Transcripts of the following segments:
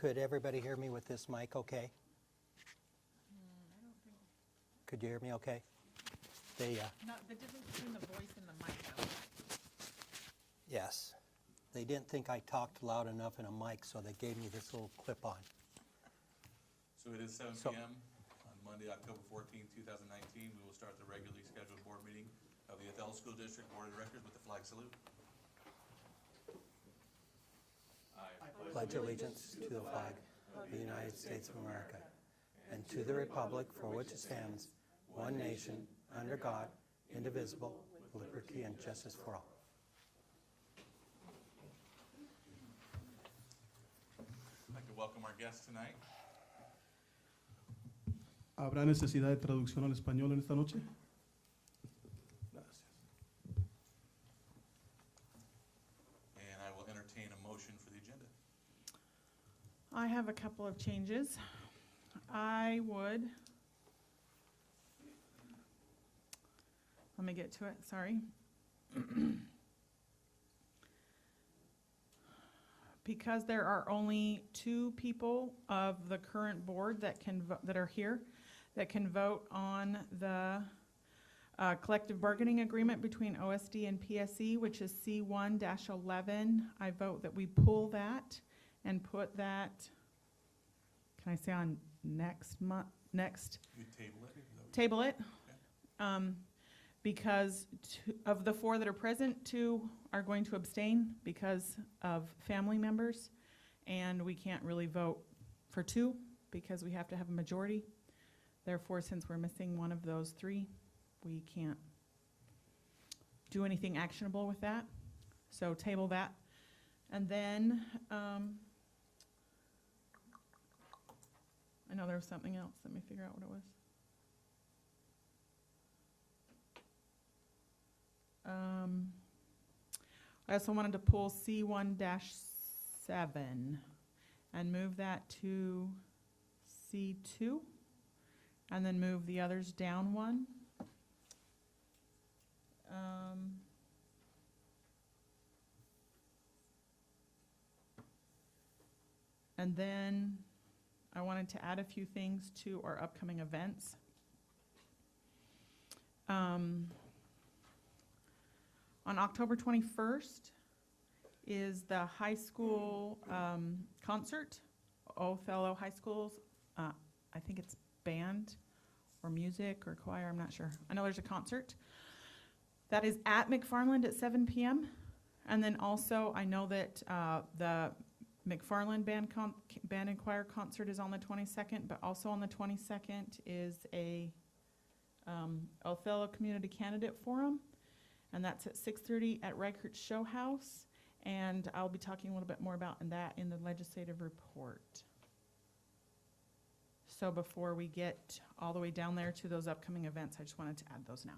Could everybody hear me with this mic okay? I don't think, Could you hear me okay? They, not, the difference between the voice and the mic though. yes. They didn't think I talked loud enough in a mic, so they gave me this little clip-on. So it is 7 So- p.m. on Monday, October 14, 2019. We will start the regularly scheduled board meeting of the Othello School District Board of Directors with the flag salute. Pledge allegiance to the flag of the United States of America and to the republic for which it stands, one nation, under God, indivisible, with liberty and justice for all. I'd like to welcome our guests tonight. ¿Habrá necesidad de traducción al español en esta noche? Gracias. And I will entertain a motion for the agenda. I have a couple of changes. Let me get to it, sorry. Because there are only 2 people of the current board that that are here, that can vote on the collective bargaining agreement between OSD and PSE, which is C1-11. I vote that we pull that and put that, can I say on next month, You table it? table it. Because of the 4 that are present, 2 are going to abstain because of family members. And we can't really vote for 2 because we have to have a majority. Therefore, since we're missing one of those 3, we can't do anything actionable with that. So table that. And then, I know there was something else. Let me figure out what it was. I also wanted to pull C1-7 and move that to C2, and then move the others down 1. And then I wanted to add a few things to our upcoming events. On October 21st is the high school concert, Othello High School's, I think it's band or music or choir, I'm not sure. I know there's a concert. That is at McFarland at 7 p.m. And then also, I know that the McFarland Band and Choir concert is on the 22nd, but also on the 22nd is a Othello Community Candidate Forum, and that's at 6:30 at Reichert's Show House, and I'll be talking a little bit more about that in the legislative report. So before we get all the way down there to those upcoming events, I just wanted to add those now.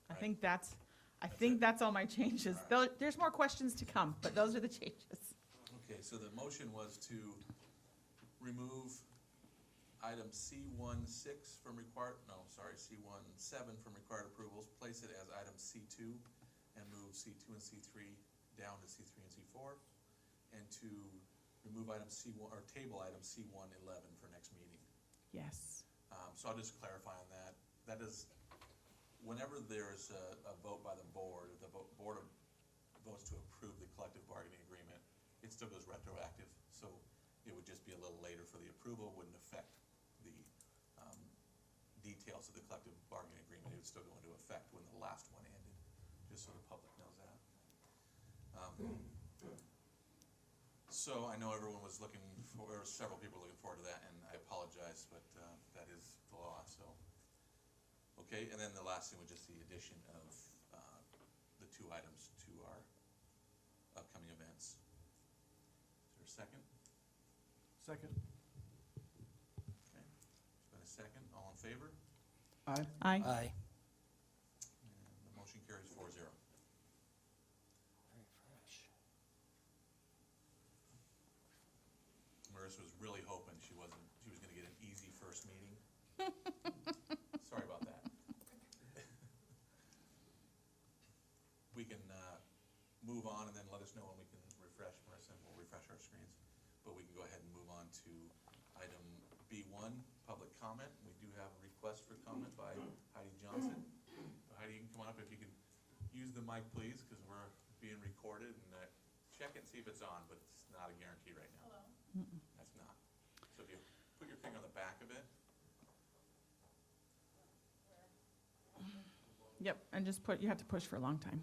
I think that's all my changes. There's more questions to come, but those are the changes. Okay, so the motion was to remove item C16 from C17 from required approvals, place it as item C2, and move C2 and C3 down to C3 and C4, and to remove item C1, or table item C1-11 for next meeting. Yes. So I'll just clarify on that. That is, whenever there's a vote by the board, if the board votes to approve the collective bargaining agreement, it still goes retroactive. So it would just be a little later for the approval, wouldn't affect the details of the collective bargaining agreement. It would still go into effect when the last one ended, just so the public knows that. So I know everyone was looking for, or several people looking forward to that, and I apologize, but that is the law, so. Okay, and then the last thing was just the addition of the 2 items to our upcoming events. Is there a second? Second. Okay, there's been a second. All in favor? Aye. Aye. Aye. And the motion carries 4-0. Very fresh. Marissa was really hoping she was gonna get an easy first meeting. Sorry about that. We can move on and then let us know when we can refresh, Marissa, and we'll refresh use the mic, please, because we're being recorded, and check and see if it's on, but it's not a guarantee right now. Mm-mm. That's not. So if you put your finger on the back of it, Yep, and just you have to push for a long time.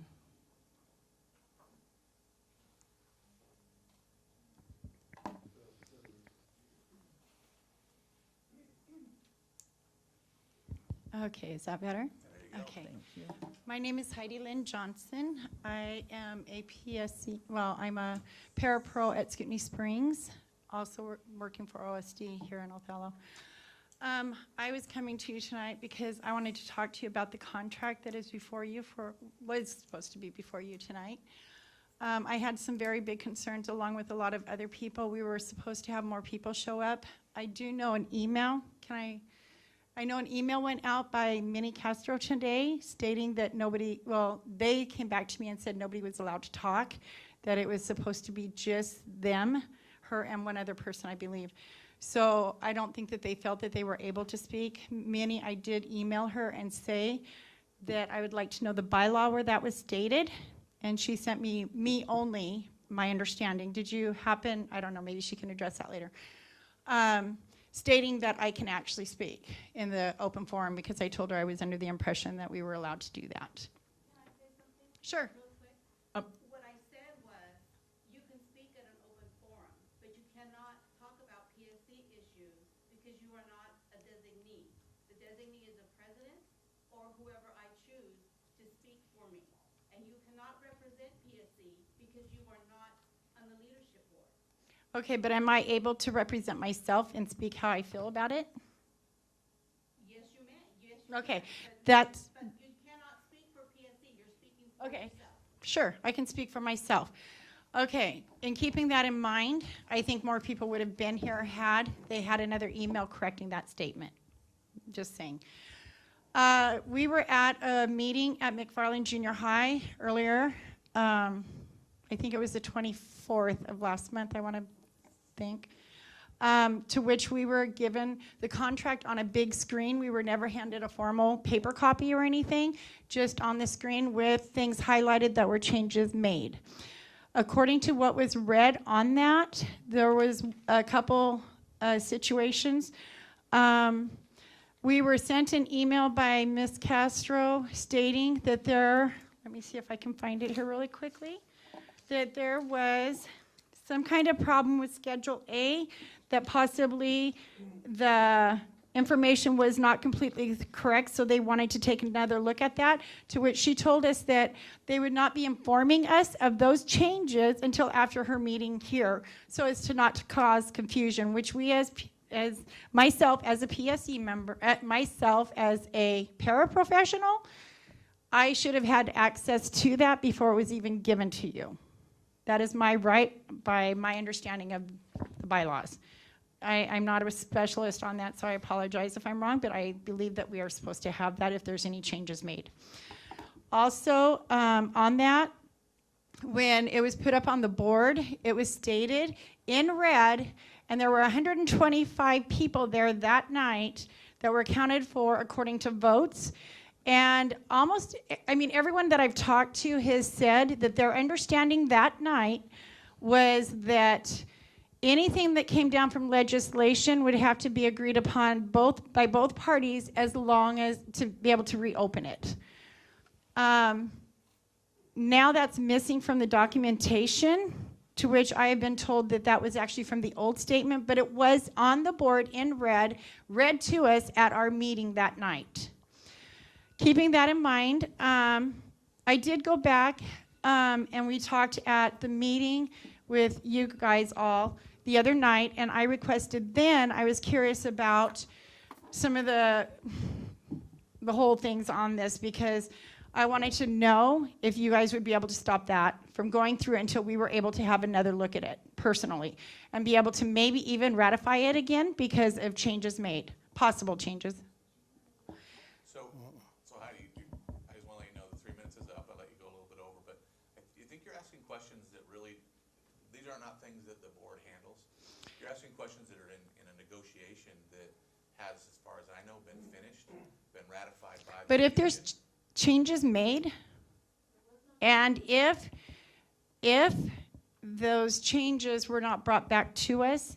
Okay, is that better? there you go. Okay. Thank you. My name is Heidi Lynn Johnson. I am a PSC, well, I'm a parapro at Scootney Springs, also working for OSD here in Othello. I was coming to you tonight because I wanted to talk to you about the contract that is before you was supposed to be before you tonight. I had some very big concerns along with a lot of other people. We were supposed to have more people show up. I do know an email. I know an email went out by Minnie Castro today stating that they came back to me and said nobody was allowed to talk, that it was supposed to be just them, her and one other person, I believe. So I don't think that they felt that they were able to speak. Minnie, I did email her and say that I would like to know the bylaw where that was stated, and she sent me only, my understanding. Did you happen, I don't know, maybe she can address that later, stating that I can actually speak in the open forum because I told her I was under the impression that we were allowed to do that. Can I say something? Sure. Real quick? Up. What I said was, you can speak at an open forum, but you cannot talk about PSC issues because you are not a designee. The designee is the president or whoever I choose to speak for me. And you cannot represent PSC because you are not on the leadership board. Okay, but am I able to represent myself and speak how I feel about it? Yes, you may. Yes, you Okay, can. that's, But you cannot speak for PSC. You're speaking for Okay. yourself. sure, I can speak for myself. Okay, in keeping that in mind, I think more people would have been here had they had another email correcting that statement. Just saying. We were at a meeting at McFarland Junior High earlier. I think it was the 24th of last month, I want to think, to which we were given the contract on a big screen. We were never handed a formal paper copy or anything, just on the screen with things highlighted that were changes made. According to what was read on that, there was a couple situations. We were sent an email by Ms. Castro stating that let me see if I can find it here really quickly, that there was some kind of problem with Schedule A, that possibly the information was not completely correct, so they wanted to take another look at that, to which she told us that they would not be informing us of those changes until after her meeting here, so as to not cause confusion, which we as myself as a PSE member, myself as a paraprofessional, I should have had access to that before it was even given to you. That is my right by my understanding of the bylaws. I'm not a specialist on that, so I apologize if I'm wrong, but I believe that we are supposed to have that if there's any changes made. Also, on that, when it was put up on the board, it was stated in red, and there were 125 people there that night that were accounted for according to votes. And everyone that I've talked to has said that their understanding that night was that anything that came down from legislation would have to be agreed upon by both parties as long as to be able to reopen it. Now that's missing from the documentation, to which I have been told that that was actually from the old statement, but it was on the board in red, read to us at our meeting that night. Keeping that in mind, I did go back and we talked at the meeting with you guys all the other night, and I requested then, I was curious about some of the whole things on this, because I wanted to know if you guys would be able to stop that from going through until we were able to have another look at it personally, and be able to maybe even ratify it again because of changes made, possible changes. So Heidi, I just want to let you know the 3 minutes is up. I'll let you go a little bit over, but you think you're asking questions that really, these are not things that the board handles. You're asking questions that are in a negotiation that has, as far as I know, been finished, been ratified by the But if union. there's changes made, And if those changes were not brought back to us,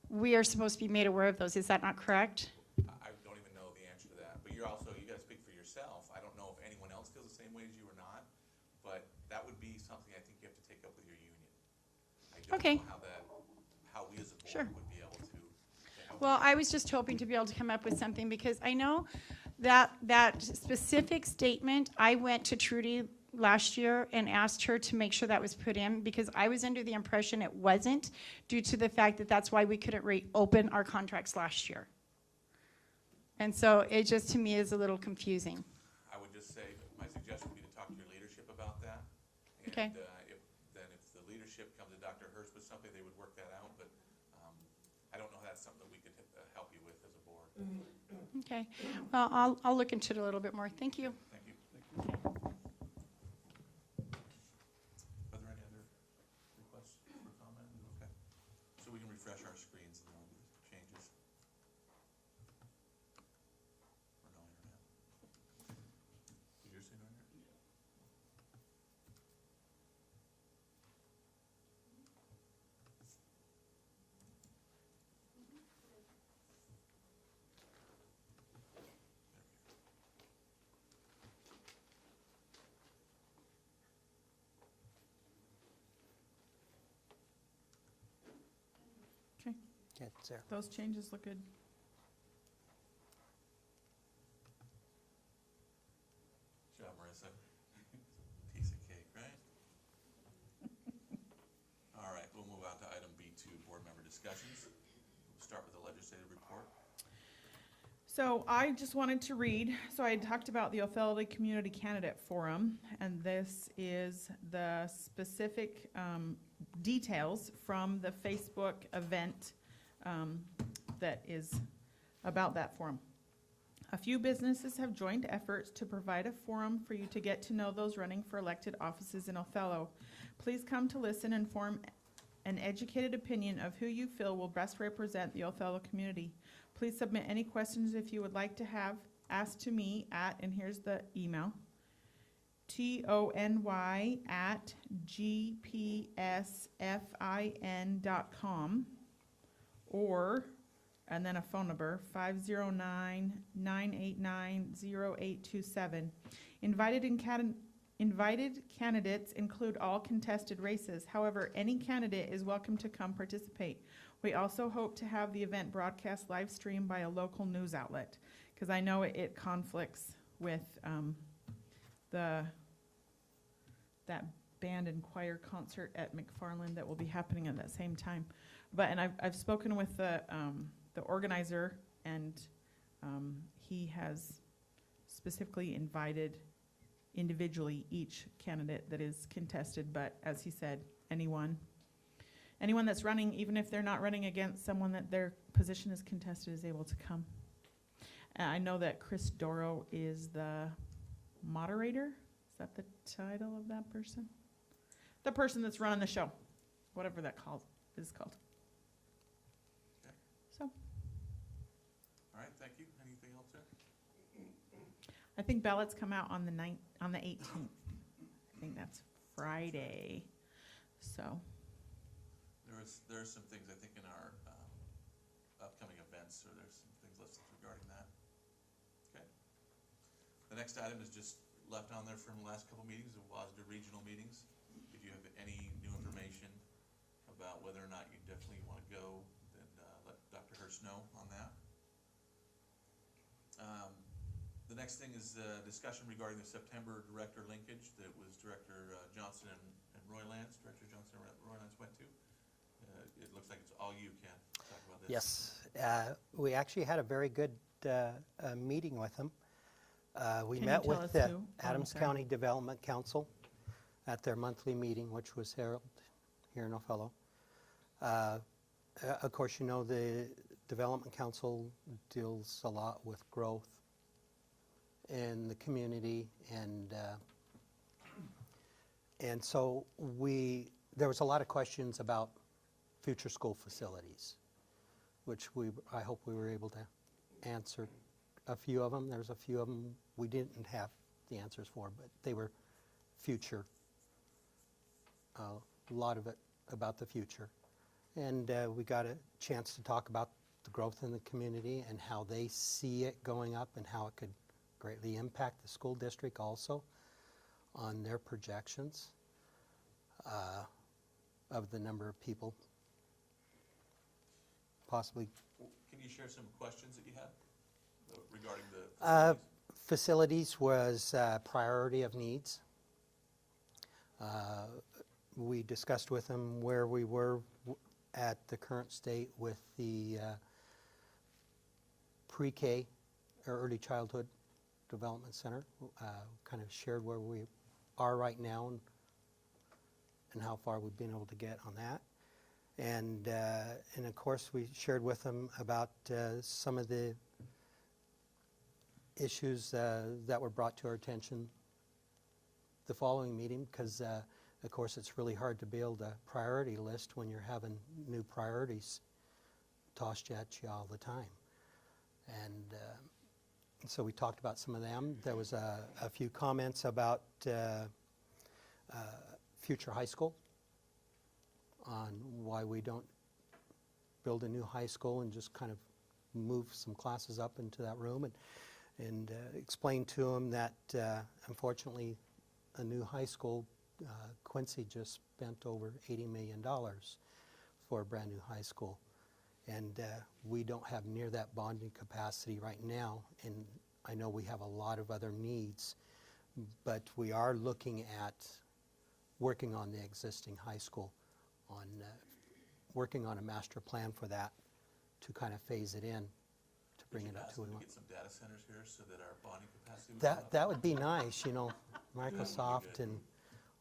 we are supposed to be made aware of those. Is that not correct? I don't even know the answer to that, but you gotta speak for yourself. I don't know if anyone else feels the same way as you or not, but that would be something I think you have to take up with your union. I don't Okay. know how we as a Sure. board would be able to help. Well, I was just hoping to be able to come up with something, because I know that specific statement, I went to Trudy last year and asked her to make sure that was put in, because I was under the impression it wasn't, due to the fact that that's why we couldn't reopen our contracts last year. And so it just, to me, is a little confusing. I would just say, my suggestion would be to talk to your leadership about that. Okay. And if the leadership comes to Dr. Hurst with something, they would work that out, but I don't know if that's something that we could help you with as a board. Okay, well, I'll look into it a little bit more. Thank you. Thank you. Are there any other requests for comment? Okay. So we can refresh our screens and all these changes. Or no internet? Did you see no internet? Okay, Yeah, it's there. those changes look good. Good job, Marissa. Piece of cake, right? All right, we'll move on to item B2, board member discussions. We'll start with the legislative report. So I just wanted to read, so I had talked about the Othello Community Candidate Forum, and this is the specific details from the Facebook event that is about that forum. A few businesses have joined efforts to provide a forum for you to get to know those running for elected offices in Othello. Please come to listen and form an educated opinion of who you feel will best represent the Othello community. Please submit any questions if you would like to have asked to me at, and here's the email, tony@gpsfin.com, or, and then a phone number, 509-989-0827. Invited candidates include all contested races. However, any candidate is welcome to come participate. We also hope to have the event broadcast live stream by a local news outlet, because I know it conflicts with that band and choir concert at McFarland that will be happening at that same time. But, and I've spoken with the organizer, and he has specifically invited individually each candidate that is contested, but as he said, anyone that's running, even if they're not running against someone that their position is contested, is able to come. I know that Chris Doro is the moderator. Is that the title of that person? The person that's running the show, whatever that is called. Okay. So, All right, thank you. Anything else there? I think ballots come out on the 18th. I think that's Friday. So, There are some things I think in our upcoming events, so there's some things listed regarding that. Okay. The next item is just left on there from the last couple meetings, the Osd regional meetings. If you have any new information about whether or not you definitely want to go, then let Dr. Hurst know on that. The next thing is discussion regarding the September director linkage that was Director Johnson and Roy Lance, Director Johnson and Roy Lance went to. It looks like it's all you, Ken, to talk about this. Yes, we actually had a very good meeting with them. We Can you met tell with us the who? Oh, I'm Adams sorry. County Development Council at their monthly meeting, which was held here in Othello. Of course, you know the Development Council deals a lot with growth in the community, and so there was a lot of questions about future school facilities, which I hope we were able to answer a few of them. There's a few of them we didn't have the answers for, but they were future a lot of it about the future. And we got a chance to talk about the growth in the community and how they see it going up and how it could greatly impact the school district also on their projections of the number of people possibly. Can you share some questions that you had regarding the Facilities was priority of needs. We discussed with them where we were at the current state with the pre-K or early childhood development center. Kind of shared where we are right now and how far we've been able to get on that. And of course we shared with them about some of the issues that were brought to our attention the following meeting, because of course it's really hard to build a priority list when you're having new priorities tossed at you all the time. And so we talked about some of them. There was a few comments about future high school, on why we don't build a new high school and just kind of move some classes up into that room, and explain to them that unfortunately a new high school, Quincy just spent over $80 million for a brand new high school, and we don't have near that bonding capacity right now. And I know we have a lot of other needs, but we are looking at working on the existing high school, on working on a master plan for that to kind of phase it in, to bring it up to. Did you ask them to get some data centers here so that our bonding capacity would go up? That would be nice, you know, Microsoft and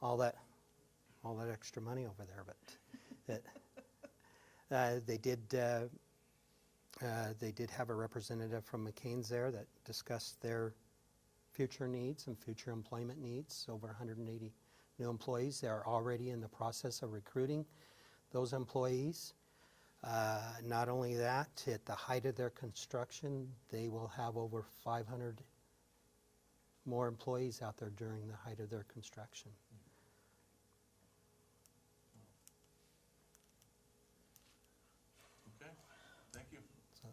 all that extra money over there. But they did have a representative from McCain's there that discussed their future needs and future employment needs. Over 180 new employees. They are already in the process of recruiting those employees. Not only that, at the height of their construction, they will have over 500 more employees out there during the height of their construction. Okay, thank you. So,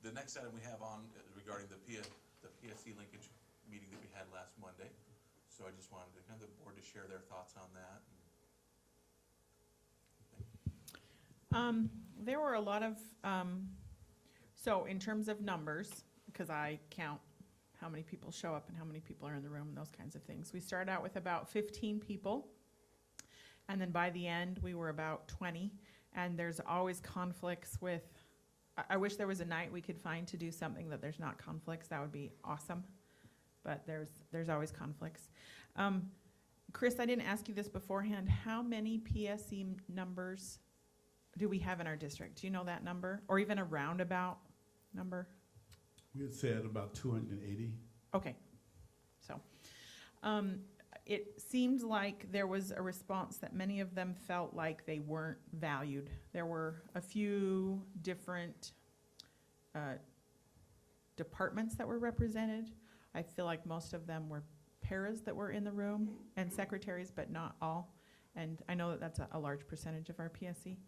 The next item we have on regarding the PSC linkage meeting that we had last Monday. So I just wanted to kind of the board to share their thoughts on that. There were a lot of, so in terms of numbers, because I count how many people show up and how many people are in the room and those kinds of things. We started out with about 15 people, and then by the end we were about 20, and there's always conflicts with, I wish there was a night we could find to do something that there's not conflicts. That would be awesome, but there's always conflicts. Chris, I didn't ask you this beforehand. How many PSC numbers do we have in our district? Do you know that number, or even a roundabout number? We had said about 280. Okay, so it seemed like there was a response that many of them felt like they weren't valued. There were a few different departments that were represented. I feel like most of them were paras that were in the room and secretaries, but not all. And I know that that's a large percentage of our PSC.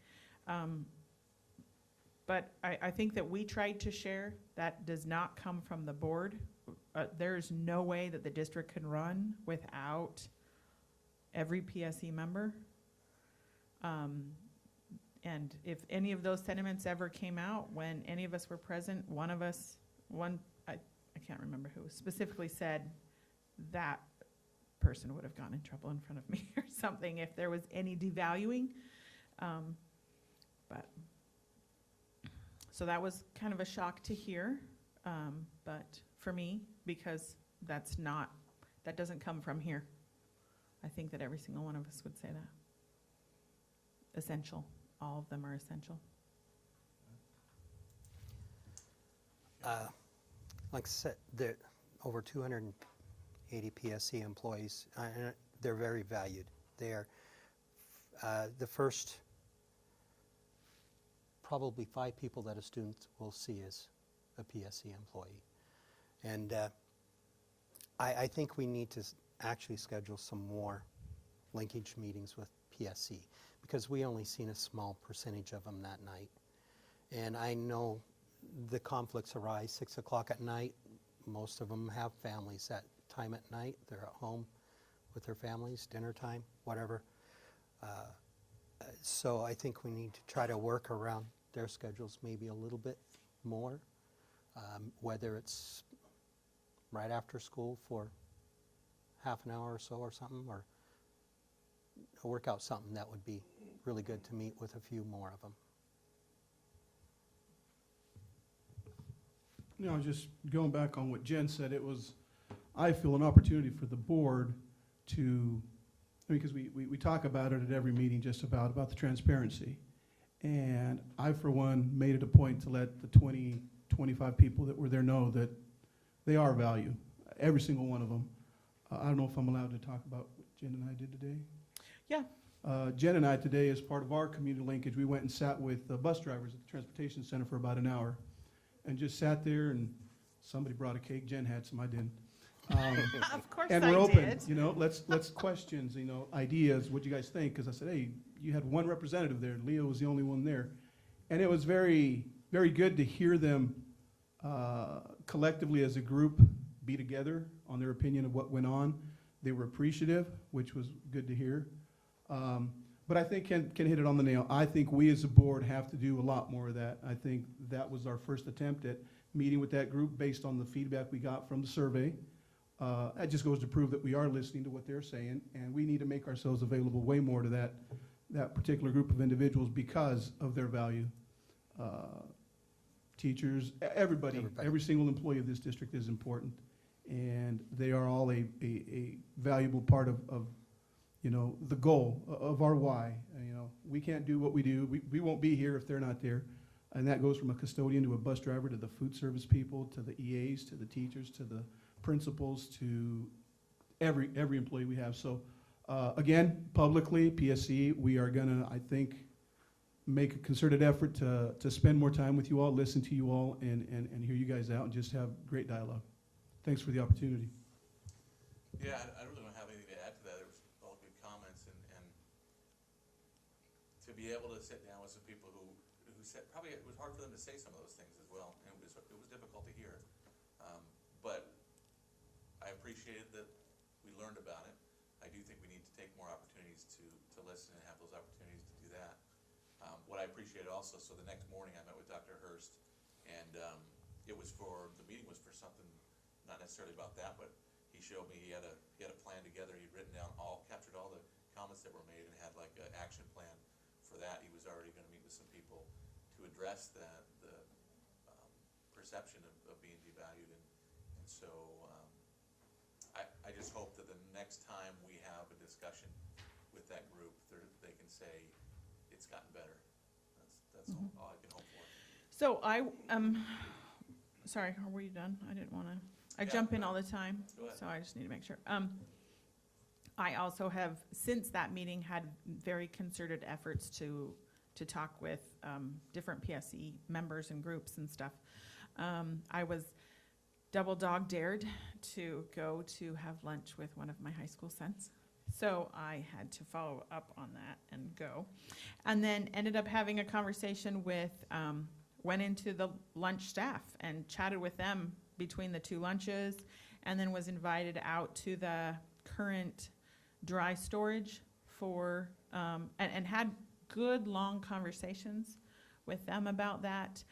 But I think that we tried to share that does not come from the board. There's no way that the district can run without every PSC member. And if any of those sentiments ever came out when any of us were present, I can't remember who specifically said that person would have gotten in trouble in front of me or something if there was any devaluing. But so that was kind of a shock to hear, but for me, because that doesn't come from here. I think that every single one of us would say that. Essential. All of them are essential. like I said, there over 280 PSC employees. They're very valued. They are the first probably 5 people that a student will see as a PSC employee. And I think we need to actually schedule some more linkage meetings with PSC, because we only seen a small percentage of them that night. And I know the conflicts arise 6 o'clock at night. Most of them have families that time at night. They're at home with their families, dinner time, whatever. So I think we need to try to work around their schedules maybe a little bit more, whether it's right after school for half an hour or so or something, or work out something that would be really good to meet with a few more of them. You know, just going back on what Jen said, it was, I feel, an opportunity for the board to, because we talk about it at every meeting just about the transparency. And I, for one, made it a point to let the 20, 25 people that were there know that they are value, every single one of them. I don't know if I'm allowed to talk about what Jen and I did today. Yeah. Jen and I today, as part of our community linkage, we went and sat with bus drivers at the transportation center for about an hour, and just sat there, and somebody brought a cake. Jen had some, I didn't. Of course And I we're open, did. you know, let's questions, you know, ideas, what you guys think, because I said, hey, you had one representative there, Leo was the only one there. And it was very, very good to hear them collectively as a group be together on their opinion of what went on. They were appreciative, which was good to hear. But I think Ken hit it on the nail. I think we as a board have to do a lot more of that. I think that was our first attempt at meeting with that group based on the feedback we got from the survey. That just goes to prove that we are listening to what they're saying, and we need to make ourselves available way more to that particular group of individuals because of their value. Teachers, everybody, every single employee of this district is important, and they are all a valuable part of you know, the goal of our why. You know, we can't do what we do. We won't be here if they're not there. And that goes from a custodian to a bus driver to the food service people to the EAs to the teachers to the principals to every employee we have. So again, publicly, PSC, we are gonna, I think, make a concerted effort to spend more time with you all, listen to you all, and hear you guys out and just have great dialogue. Thanks for the opportunity. Yeah, I really don't have anything to add to that. There was all good comments, and to be able to sit down with some people who said, probably it was hard for them to say some of those things as well, and it was difficult to hear. But I appreciated that we learned about it. I do think we need to take more opportunities to listen and have those opportunities to do that. What I appreciated also, so the next morning I met with Dr. Hurst, and the meeting was for something, not necessarily about that, but he showed me he had a plan together. He'd written down captured all the comments that were made and had like an action plan for that. He was already going to meet with some people to address the perception of being devalued, and so I just hope that the next time we have a discussion with that group, they can say it's gotten better. That's all I can hope for. So sorry, were you done? I didn't want to. I jump in all the time, so I just need to make sure. I also have, since that meeting, had very concerted efforts to talk with different PSC members and groups and stuff. I was double dog dared to go to have lunch with one of my high school sons. So I had to follow up on that and go. And then ended up having a conversation with, went into the lunch staff and chatted with them between the two lunches, and then was invited out to the current dry storage for, and had good long conversations with them about that.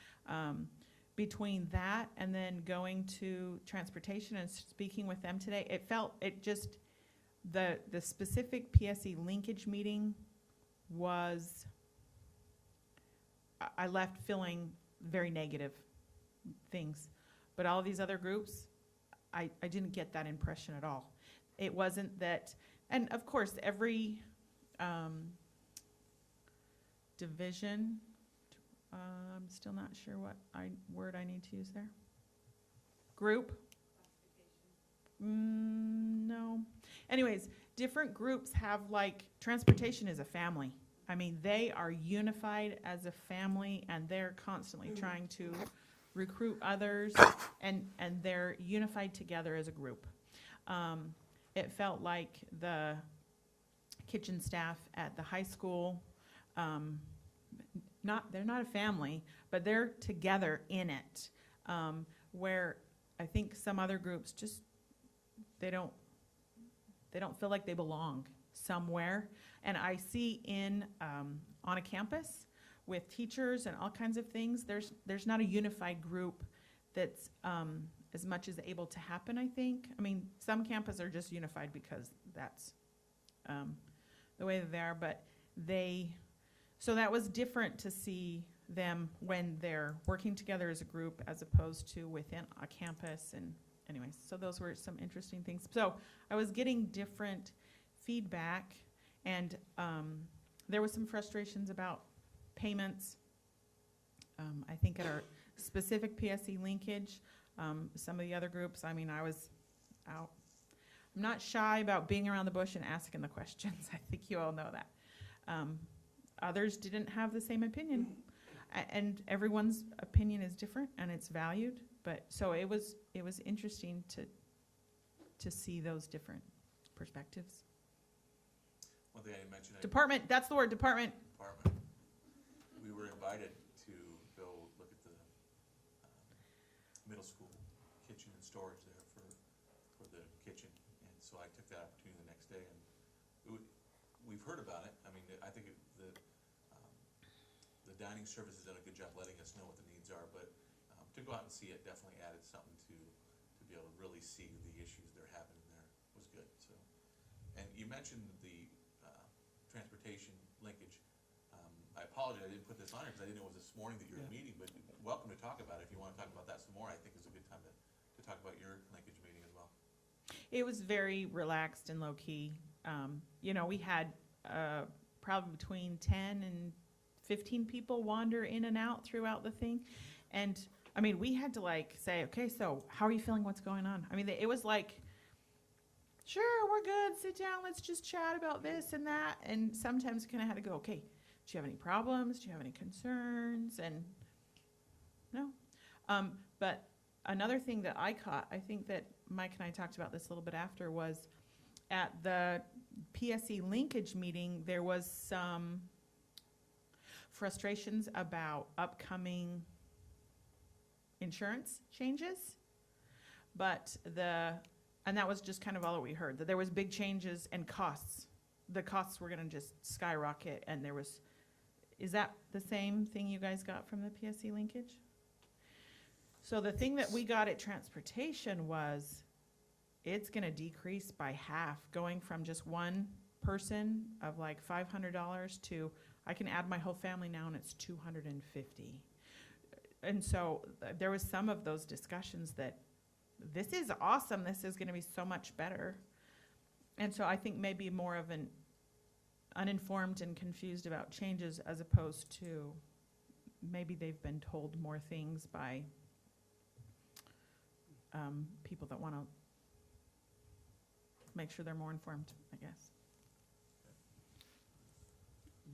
Between that and then going to transportation and speaking with them today, the specific PSC linkage meeting was, I left feeling very negative things. But all these other groups, I didn't get that impression at all. It wasn't that, and of course, every division, I'm still not sure what word I need to use there. Group? No. Anyways, different groups have, like, transportation is a family. I mean, they are unified as a family, and they're constantly trying to recruit others, and they're unified together as a group. It felt like the kitchen staff at the high school. They're not a family, but they're together in it. Where I think some other groups just, they don't feel like they belong somewhere. And I see on a campus with teachers and all kinds of things, there's not a unified group that's as much as able to happen, I think. I mean, some campuses are just unified because that's the way that they are, but so that was different to see them when they're working together as a group as opposed to within a campus. And anyways, so those were some interesting things. So I was getting different feedback, and there was some frustrations about payments. I think at our specific PSE linkage, some of the other groups, I mean, I was out. I'm not shy about being around the bush and asking the questions. I think you all know that. Others didn't have the same opinion, and everyone's opinion is different, and it's valued. But so it was interesting to see those different perspectives. One thing I mentioned. Department, that's the word, department. We were invited to go look at the middle school kitchen and storage there for the kitchen, and so I took that opportunity the next day, and we've heard about it. I mean, I think the dining service has done a good job letting us know what the needs are, but to go out and see it definitely added something to be able to really see the issues they're having in there was good. So, and you mentioned the transportation linkage. I apologize, I didn't put this on here because I didn't know it was this morning that you were meeting, but welcome to talk about it. If you want to talk about that some more, I think is a good time to talk about your linkage meeting as well. It was very relaxed and low-key. We had probably between 10 and 15 people wander in and out throughout the thing. And, I mean, we had to, say, okay, so how are you feeling? What's going on? I mean, it was like, sure, we're good. Sit down. Let's just chat about this and that. And sometimes kind of had to go, okay, do you have any problems? Do you have any concerns? And no. But another thing that I caught, I think that Mike and I talked about this a little bit after, was at the PSE linkage meeting, there was some frustrations about upcoming insurance changes. And that was just kind of all that we heard, that there was big changes and costs. The costs were gonna just skyrocket, and is that the same thing you guys got from the PSE linkage? So the thing that we got at transportation was, it's gonna decrease by half, going from just one person of like $500 to, I can add my whole family now and it's $250. And so there was some of those discussions that this is awesome, this is gonna be so much better. And so I think maybe more of an uninformed and confused about changes as opposed to maybe they've been told more things by people that want to make sure they're more informed, I guess.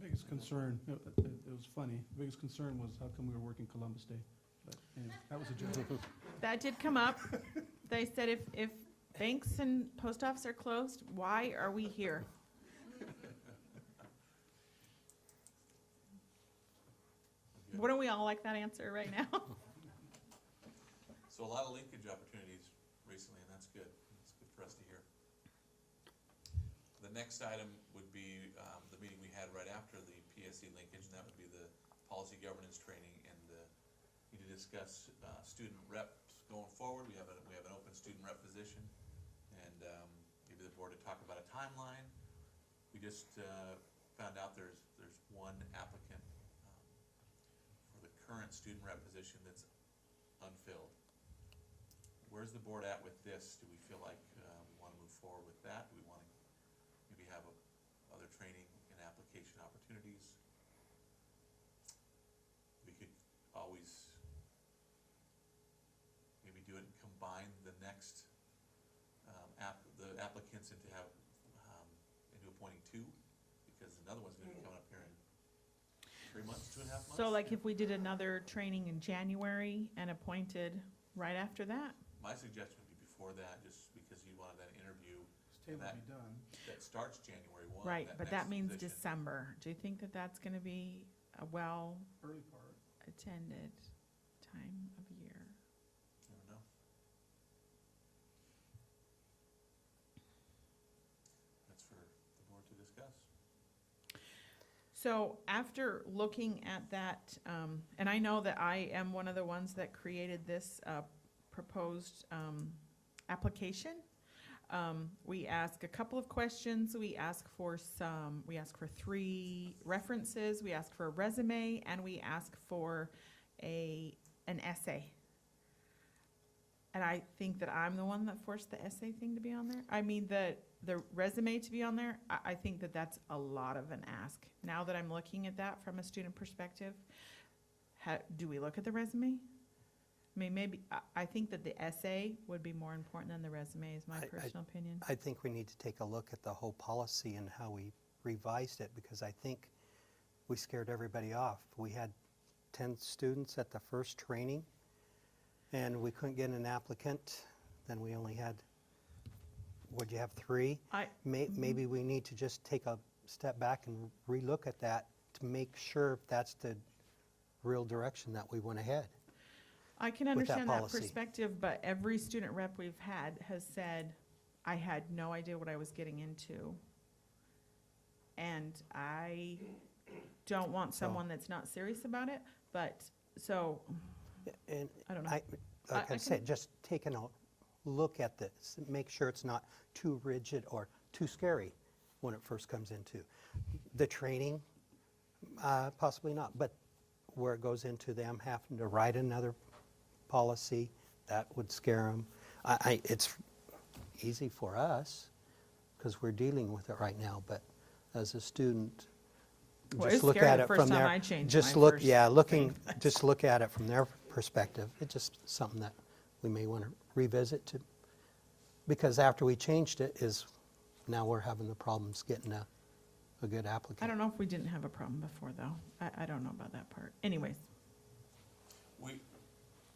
Biggest concern, it was funny, biggest concern was how come we were working Columbus Day. But anyway, that was a joke. That did come up. They said if banks and post office are closed, why are we here? Wouldn't we all like that answer right now? So a lot of linkage opportunities recently, and that's good. It's good for us to hear. The next item would be the meeting we had right after the PSE linkage, and that would be the policy governance training, and we need to discuss student reps going forward. We have an open student rep position, and maybe the board to talk about a timeline. We just found out there's one applicant for the current student rep position that's unfilled. Where's the board at with this? Do we feel like we want to move forward with that? Do we want to maybe have other training and application opportunities? We could always maybe do it and combine the next the applicants into appointing two, because another one's going to be coming up here in 3 months, 2.5 months. So like if we did another training in January and appointed right after that? My suggestion would be before that, just because you wanted that interview table will be done. That starts January 1. Right, but that next means edition. December. Do you think that that's gonna be a Early part. well-attended time of year? Never know. That's for the board to discuss. So after looking at that, and I know that I am one of the ones that created this proposed application. We ask a couple of questions. We ask for 3 references. We ask for a resume, and we ask for an essay. And I think that I'm the one that forced the essay thing to be on there. I mean, the resume to be on there, I think that that's a lot of an ask. Now that I'm looking at that from a student perspective, do we look at the resume? I mean, maybe, I think that the essay would be more important than the resume, is my personal opinion. I think we need to take a look at the whole policy and how we revised it, because I think we scared everybody off. We had 10 students at the first training, and we couldn't get an applicant. Then we only had, would you have 3? Maybe we need to just take a step back and relook at that to make sure that's the real direction that we went ahead. I can with that understand that policy. perspective, but every student rep we've had has said, I had no idea what I was getting into. And I don't want someone that's not serious about it, but, so, And I don't know. like I I said, just taking a look at this, make sure it's not too rigid or too scary when it first comes into the training, possibly not, but where it goes into them having to write another policy, that would scare them. It's easy for us because we're dealing with it right now, but as a student, Well, just it's look scary at the it first from time their, I changed just my look, first yeah, looking, thing. just look at it from their perspective. It's just something that we may want to revisit to, because after we changed it is, now we're having the problems getting a good applicant. I don't know if we didn't have a problem before, though. I don't know about that part. Anyways,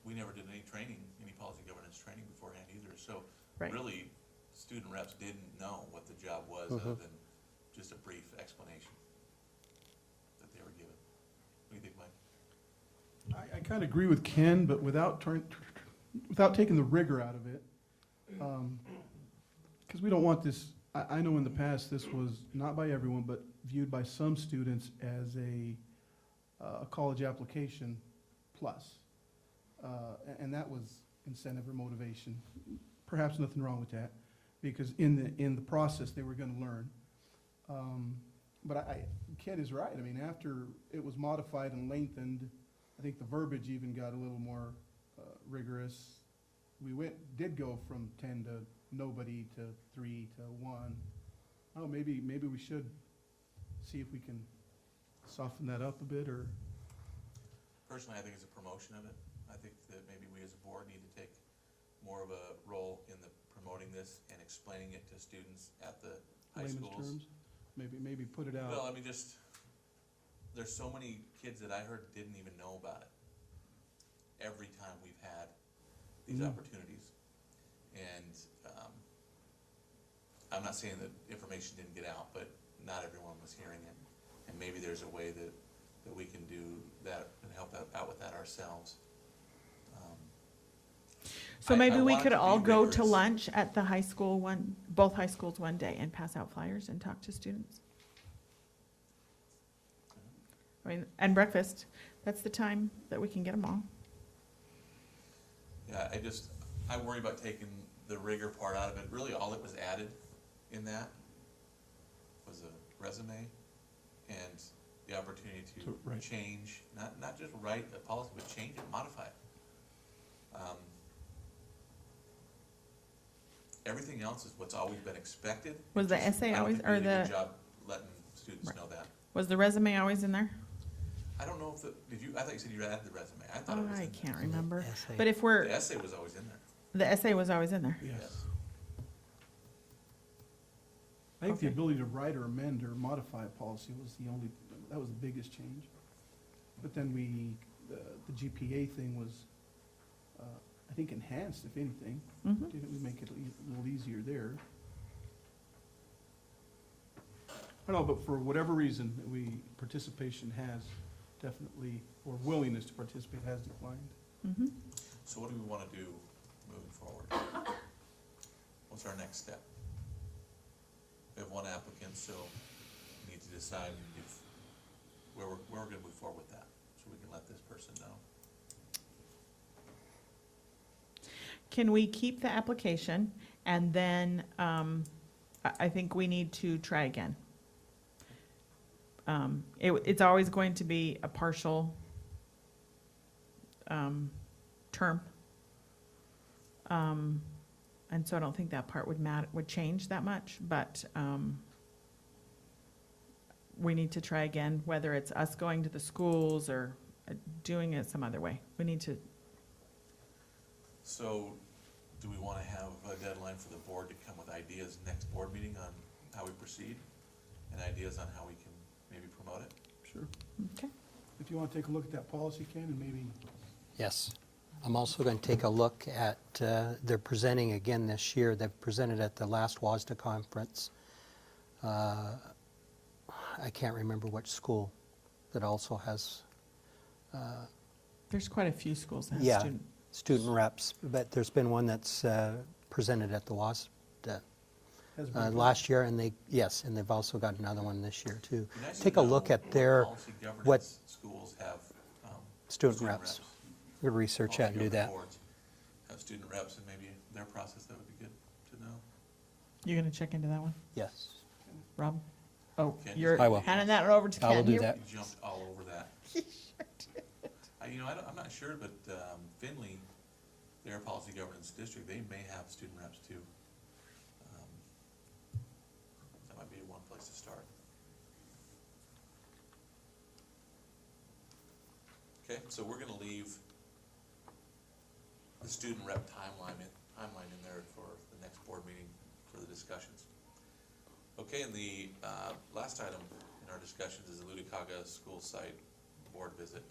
We never did any training, any policy governance training beforehand either, so Right. really, student reps didn't know what the job was other than just a brief explanation that they were given. What do you think, Mike? I kind of agree with Ken, but without taking the rigor out of it, because we don't want this, I know in the past, this was not by everyone, but viewed by some students as a college application plus. And that was incentive or motivation. Perhaps nothing wrong with that, because in the process, they were going to learn. But Ken is right. I mean, after it was modified and lengthened, I think the verbiage even got a little more rigorous. We did go from 10 to nobody to 3 to 1. Oh, maybe we should see if we can soften that up a bit, or Personally, I think it's a promotion of it. I think that maybe we as a board need to take more of a role in the promoting this and explaining it to students at the high layman's schools. terms. Maybe put it out. Well, I mean, just, there's so many kids that I heard didn't even know about it every time we've had these opportunities. And I'm not saying that information didn't get out, but not everyone was hearing it. And maybe there's a way that we can do that and help out with that ourselves. so I maybe we want it could to be all go to rigorous. lunch at the high school both high schools one day and pass out flyers and talk to students. I mean, and breakfast, that's the time that we can get them all. Yeah, I worry about taking the rigor part out of it. Really, all that was added in that was a resume and the opportunity to To write. change, not just write a policy, but change it, modify it. Everything else is what's always been expected. Was the Just- essay I don't always- think we or did a good the- job letting students Right. know that. Was the resume always in there? I don't know if I thought you said you had the resume. I thought it was I in there. can't remember. Essay. But if The essay was always in there. the essay was always in there. Yes. I think the Okay. ability to write or amend or modify a policy was that was the biggest change. But then the GPA thing was, I think, enhanced, if anything. Mhm. Didn't we make it a little easier there? I don't know, but for whatever reason, participation has definitely, or willingness to participate has declined. Mhm. So what do we want to do moving forward? What's our next step? We have one applicant, so we need to decide if, where we're gonna move forward with that, so we can let this person know. Can we keep the application and then, I think we need to try again. It's always going to be a partial, term. And so I don't think that part would change that much, but, we need to try again, whether it's us going to the schools or doing it some other way. We need to, So, do we wanna have a deadline for the board to come with ideas next board meeting on how we proceed? And ideas on how we can maybe promote it? Sure. okay. If you want to take a look at that policy, Ken, and maybe, Yes. I'm also going to take a look at, they're presenting again this year. They've presented at the last WASDA conference. I can't remember which school that also has There's quite a few schools that have Yeah. student. student reps, but there's been one that's presented at the WASDA has been. last year, and they've also got another one this year too. Be nice to Take a know look at what their policy governance what- schools have, student reps. We'll research that and do that. Have student reps and maybe their process, that would be good to know. You're gonna check into that one, Yes. Rob? Oh, Ken, you're I will. handing that over to Ken. I will do You- that. You jumped all over that. I'm not sure, but Finley, their policy governance district, they may have student reps too. That might be one place to start. Okay, so we're gonna leave the student rep timeline in there for the next board meeting for the discussions. Okay, and the last item in our discussions is the Ludwikaga School Site Board Visit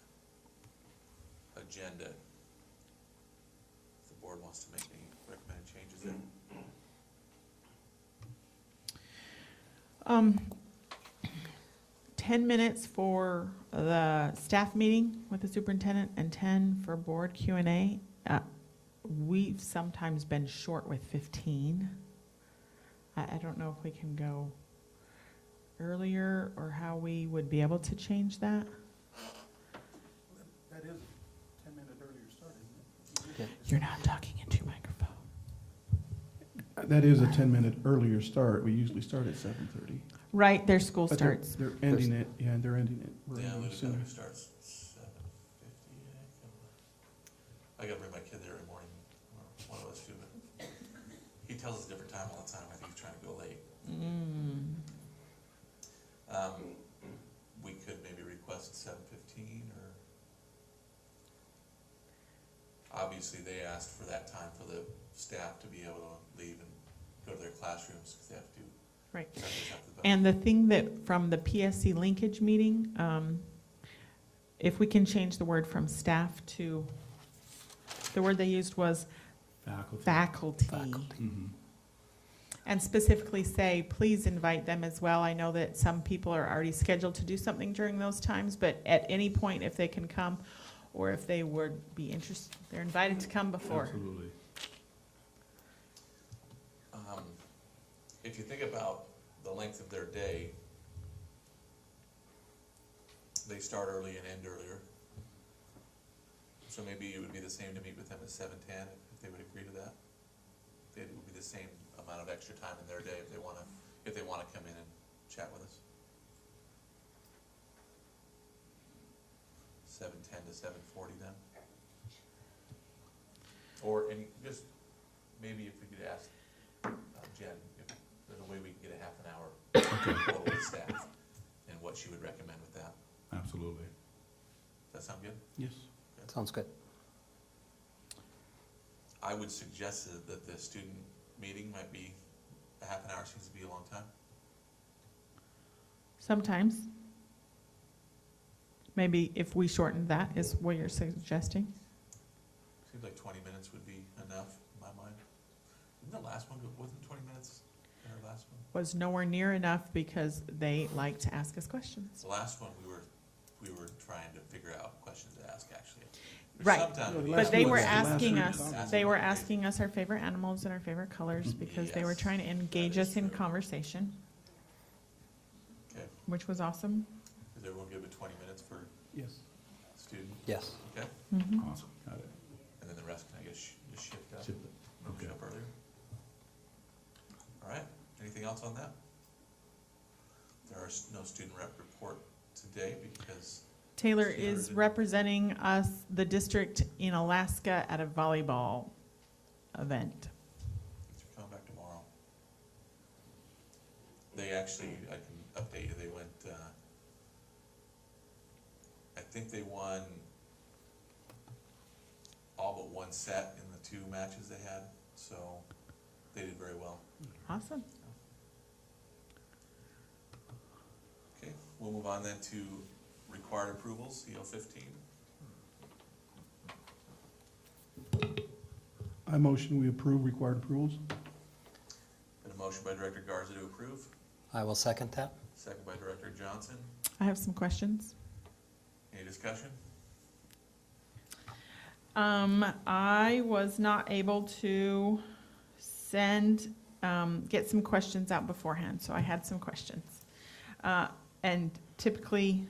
agenda. If the board wants to make any recommended changes there. 10 minutes for the staff meeting with the superintendent and 10 for board Q&A. We've sometimes been short with 15. I don't know if we can go earlier or how we would be able to change that. That is 10-minute earlier start, isn't it? You're not talking into your microphone. That is a 10-minute earlier start. We usually start at 7:30. Right, their school But starts. they're ending it, they're ending it. We're Yeah, ending it sooner. Ludwikaga starts 7:50, I gotta bring my kid there every morning, or one of us do, but he tells us a different time all the time, I think he's trying to go late. We could maybe request 7:15, or, obviously, they asked for that time for the staff to be able to leave and go to their classrooms, because they have to. Right. Have to vote. And the thing that, from the PSC linkage meeting, if we can change the word from staff to, the word they used was faculty. Mhm. And specifically say, please invite them as well. I know that some people are already scheduled to do something during those times, but at any point, if they can come, or if they would be interested, they're invited to come before. Absolutely. If you think about the length of their day, they start early and end earlier. So maybe it would be the same to meet with them at 7:10, if they would agree to that. It would be the same amount of extra time in their day if they wanna come in and chat with us. 7:10 to 7:40 then? Or, and just, maybe if we could ask Jen, if there's a way we can get a half an hour total with staff, and what she would recommend with that. Absolutely. Does that sound good? Yes. Sounds good. I would suggest that the student meeting might be, a half an hour seems to be a long time. Sometimes. Maybe if we shortened that, is what you're suggesting? Seems like 20 minutes would be enough in my mind. Didn't the last one, wasn't 20 minutes? our last one? Was nowhere near enough because they like to ask us questions. The last one, we were trying to figure out questions to ask, actually. There's Right. sometimes No, the we- But last they one were was the last asking one. us, they were asking us our favorite animals and our favorite colors because they were Yes, trying to engage that is us in true. conversation, Okay, which was awesome. is everyone good with 20 minutes for Yes. student? Yes. Okay, Mhm. Awesome, got it. and then the rest can I guess just shift up, Ship it. move Okay. up earlier? All right, anything else on that? There are no student rep report today because Taylor Taylor is did- representing us, the district in Alaska at a volleyball event. they're coming back tomorrow. They actually, I can update you, they went, I think they won all but one set in the 2 matches they had, so they did very well. Awesome. Okay, we'll move on then to required approvals, CL 15. I motion we approve required approvals. Got a motion by Director Garza to approve, I will second that. second by Director Johnson. I have some questions. Any discussion? I was not able to get some questions out beforehand, so I had some questions. And typically,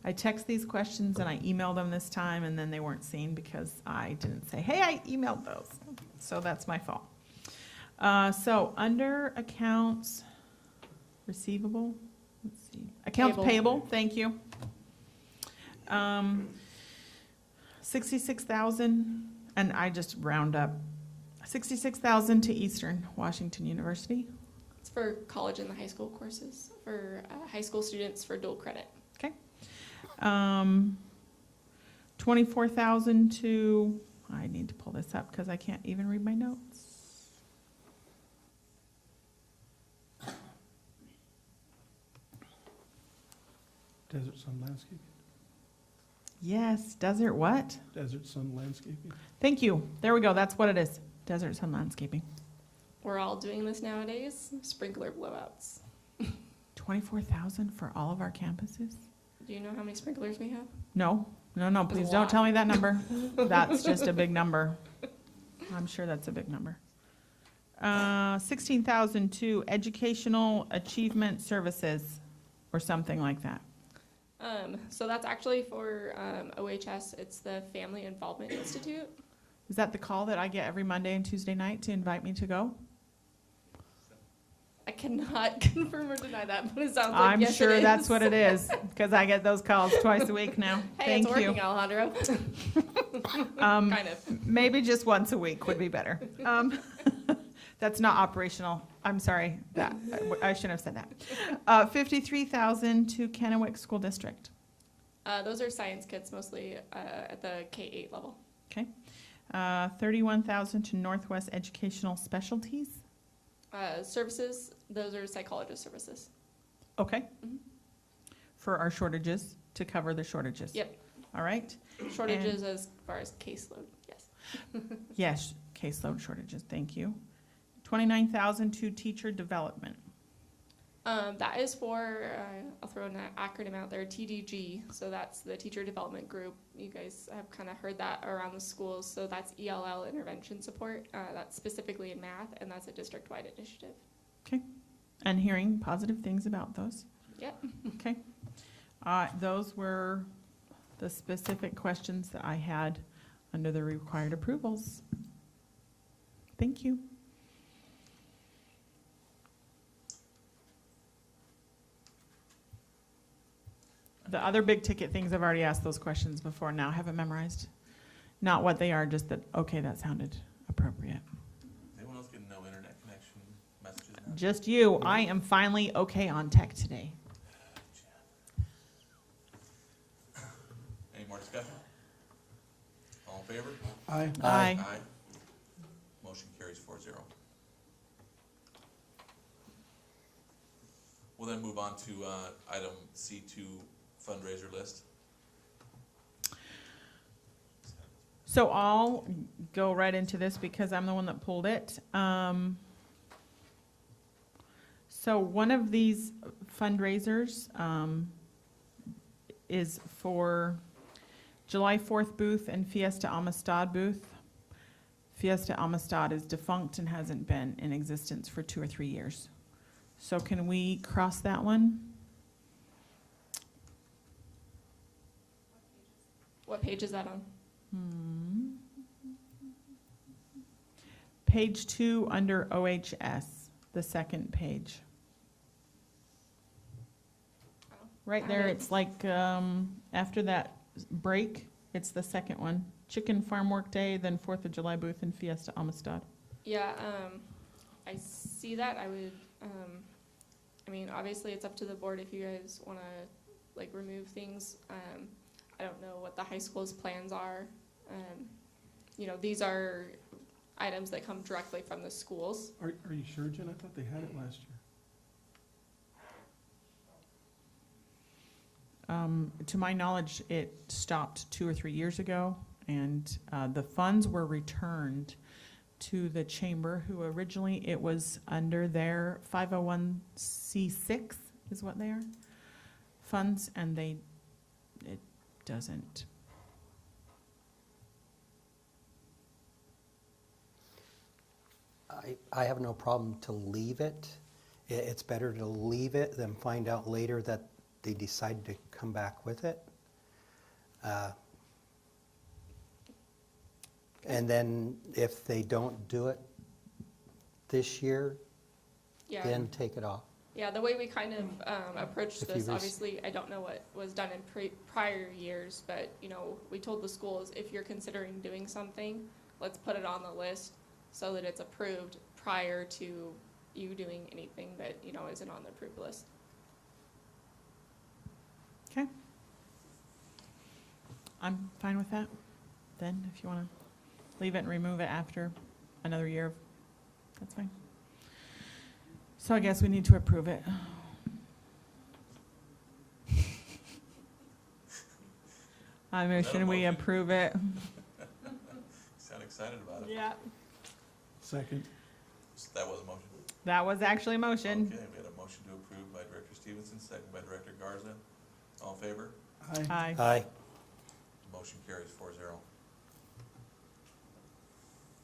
I text these questions and I email them this time, and then they weren't seen because I didn't say, hey, I emailed those. So that's my fault. So under accounts receivable, let's see, accounts payable, thank you. 66,000, and I just round up, 66,000 to Eastern Washington University. It's for college and the high school courses, for high school students for dual credit. 24,000 to, I need to pull this up because I can't even read my notes. Desert Sun Landscaping. Yes, desert what? Desert Sun Landscaping. Thank you. There we go. That's what it is. Desert Sun Landscaping. We're all doing this nowadays, sprinkler blowouts. 24,000 for all of our campuses? Do you know how many sprinklers we have? No, That's a please don't lot. tell me that number. That's just a big number. I'm sure that's a big number. 16,000 to Educational Achievement Services, or something like that. So that's actually for OHS. It's the Family Involvement Institute. Is that the call that I get every Monday and Tuesday night to invite me to go? I cannot confirm or deny that, but it sounds like I'm yes, sure it that's is. what it is, because I get those calls twice a week now. Hey, Thank it's you. working, Alejandro. Um, Kind of. Maybe just once a week would be better. That's not operational. I'm sorry, that, I shouldn't have said that. 53,000 to Kennewick School District. Those are science kits mostly at the K-8 level. 31,000 to Northwest Educational Specialties. Services, those are psychologist services. Okay. Mhm. For our shortages, to cover the shortages. Yep. All right. Shortages as far as caseload, yes. Yes, caseload shortages, thank you. 29,000 to teacher development. That is for, I'll throw an acronym out there, TDG. So that's the Teacher Development Group. You guys have kind of heard that around the schools. So that's ELL intervention support. That's specifically in math, and that's a district-wide initiative. And hearing positive things about those. Yep. Okay. Those were the specific questions that I had under the required approvals. Thank you. The other big ticket things, I've already asked those questions before now, haven't memorized. Not what they are, just that, okay, that sounded appropriate. Anyone else getting no internet connection messages now? Just you, I am finally okay on tech today. Any more discussion? All in favor? Aye. Aye. Motion carries 4-0. We'll then move on to item C2, fundraiser list. So I'll go right into this because I'm the one that pulled it. So one of these fundraisers is for July 4th booth and Fiesta Amistad booth. Fiesta Amistad is defunct and hasn't been in existence for 2 or 3 years. So can we cross that one? What page is that on? Page 2 under OHS, the second page. Right there, it's like after that break, it's the second one. Chicken Farm Work Day, then 4th of July booth and Fiesta Amistad. Yeah, I see that. I would, I mean, obviously it's up to the board if you guys want to like remove things. I don't know what the high school's plans are. You know, these are items that come directly from the schools. Are you sure, Jen? I thought they had it last year. To my knowledge, it stopped 2 or 3 years ago, and the funds were returned to the chamber, who originally it was under their 501c6 is what they are, funds, and it doesn't. I have no problem to leave it. It's better to leave it than find out later that they decided to come back with it. And then if they don't do it this year, Yeah. then take it off. Yeah, the way we kind of approached If you this, res- obviously, I don't know what was done in prior years, but, you know, we told the schools, if you're considering doing something, let's put it on the list so that it's approved prior to you doing anything that, you know, isn't on the approved list. Okay. I'm fine with that, then, if you want to leave it and remove it after another year of, that's fine. So I guess we need to approve it. I motion we motion? approve it. Sound excited about it? Yeah. Second. So that was a motion. That was actually a motion. Okay, we had a motion to approve by Director Stevenson, second by Director Garza. All in favor? Aye. Aye. Aye. Motion carries 4-0.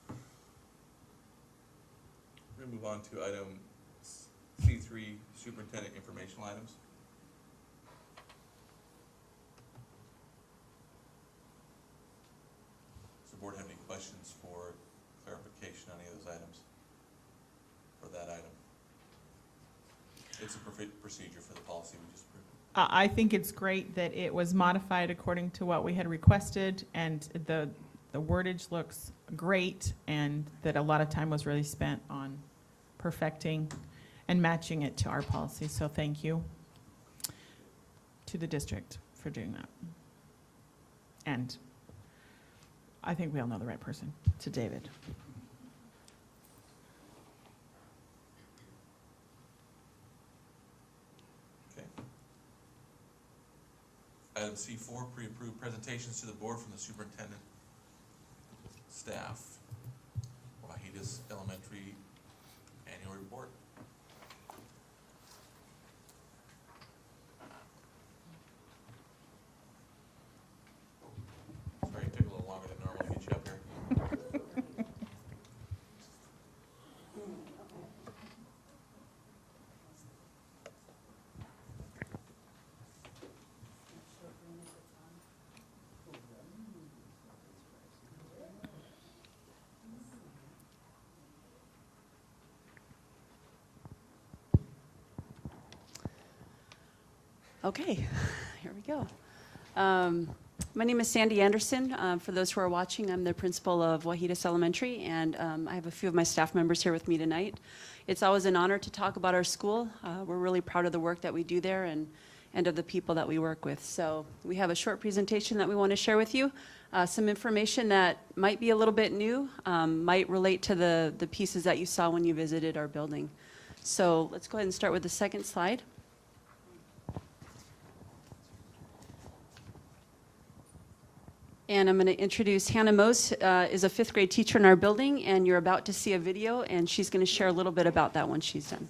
We're gonna move on to item C3, superintendent informational items. Does the board have any questions for clarification on any of those items? For that item? It's a procedure for the policy we just approved. I think it's great that it was modified according to what we had requested, and the wordage looks great, and that a lot of time was really spent on perfecting and matching it to our policy. So thank you to the district for doing that. And I think we all know the right person, to David. Okay. Item C4, pre-approved presentations to the board from the superintendent staff. Wahidas Elementary Annual Report. Sorry, it took a little longer than normal to get you up here. Okay, here we go. My name is Sandy Anderson. For those who are watching, I'm the principal of Wahidas Elementary, and I have a few of my staff members here with me tonight. It's always an honor to talk about our school. We're really proud of the work that we do there and of the people that we work with. So we have a short presentation that we want to share with you. Some information that might be a little bit new, might relate to the pieces that you saw when you visited our building. So let's go ahead and start with the second slide. And I'm going to introduce Hannah Mose, is a 5th grade teacher in our building, and you're about to see a video, and she's going to share a little bit about that when she's done.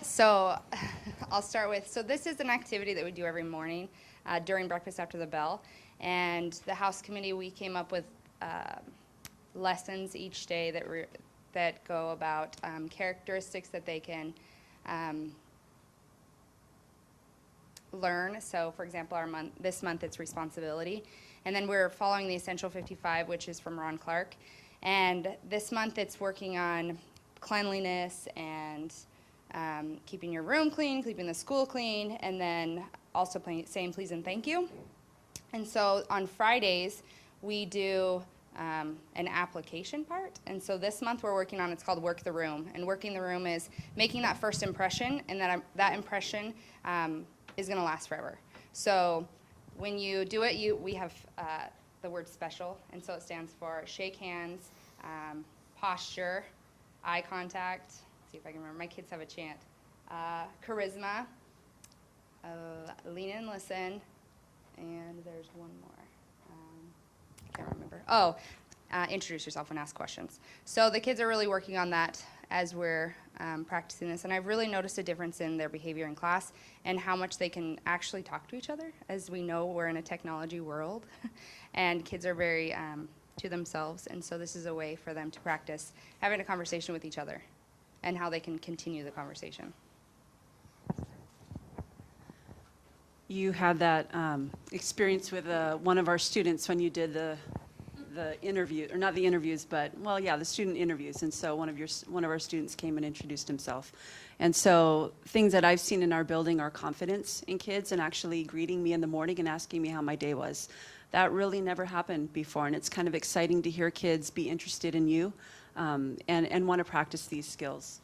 So I'll start with, so this is an activity that we do every morning during breakfast after the bell. And the House Committee, we came up with lessons each day that go about characteristics that they can learn. So for example, this month it's responsibility. And then we're following the Essential 55, which is from Ron Clark. And this month it's working on cleanliness and keeping your room clean, keeping the school clean, and then also saying please and thank you. And so on Fridays, we do an application part. And so this month we're working on, it's called Work the Room. And working the room is making that first impression, and that impression is going to last forever. So when you do it, we have the word special, and so it stands for shake hands, posture, eye contact. Let's see if I can remember. My kids have a chant. Charisma, lean and listen, and there's one more. I can't remember. Oh, introduce yourself and ask questions. So the kids are really working on that as we're practicing this, and I've really noticed a difference in their behavior in class and how much they can actually talk to each other. As we know, we're in a technology world, and kids are very to themselves, and so this is a way for them to practice having a conversation with each other and how they can continue the conversation. You had that experience with one of our students when you did the interview, or not the interviews, but, well, yeah, the student interviews. And so one of our students came and introduced himself. And so things that I've seen in our building are confidence in kids and actually greeting me in the morning and asking me how my day was. That really never happened before, and it's kind of exciting to hear kids be interested in you and want to practice these skills.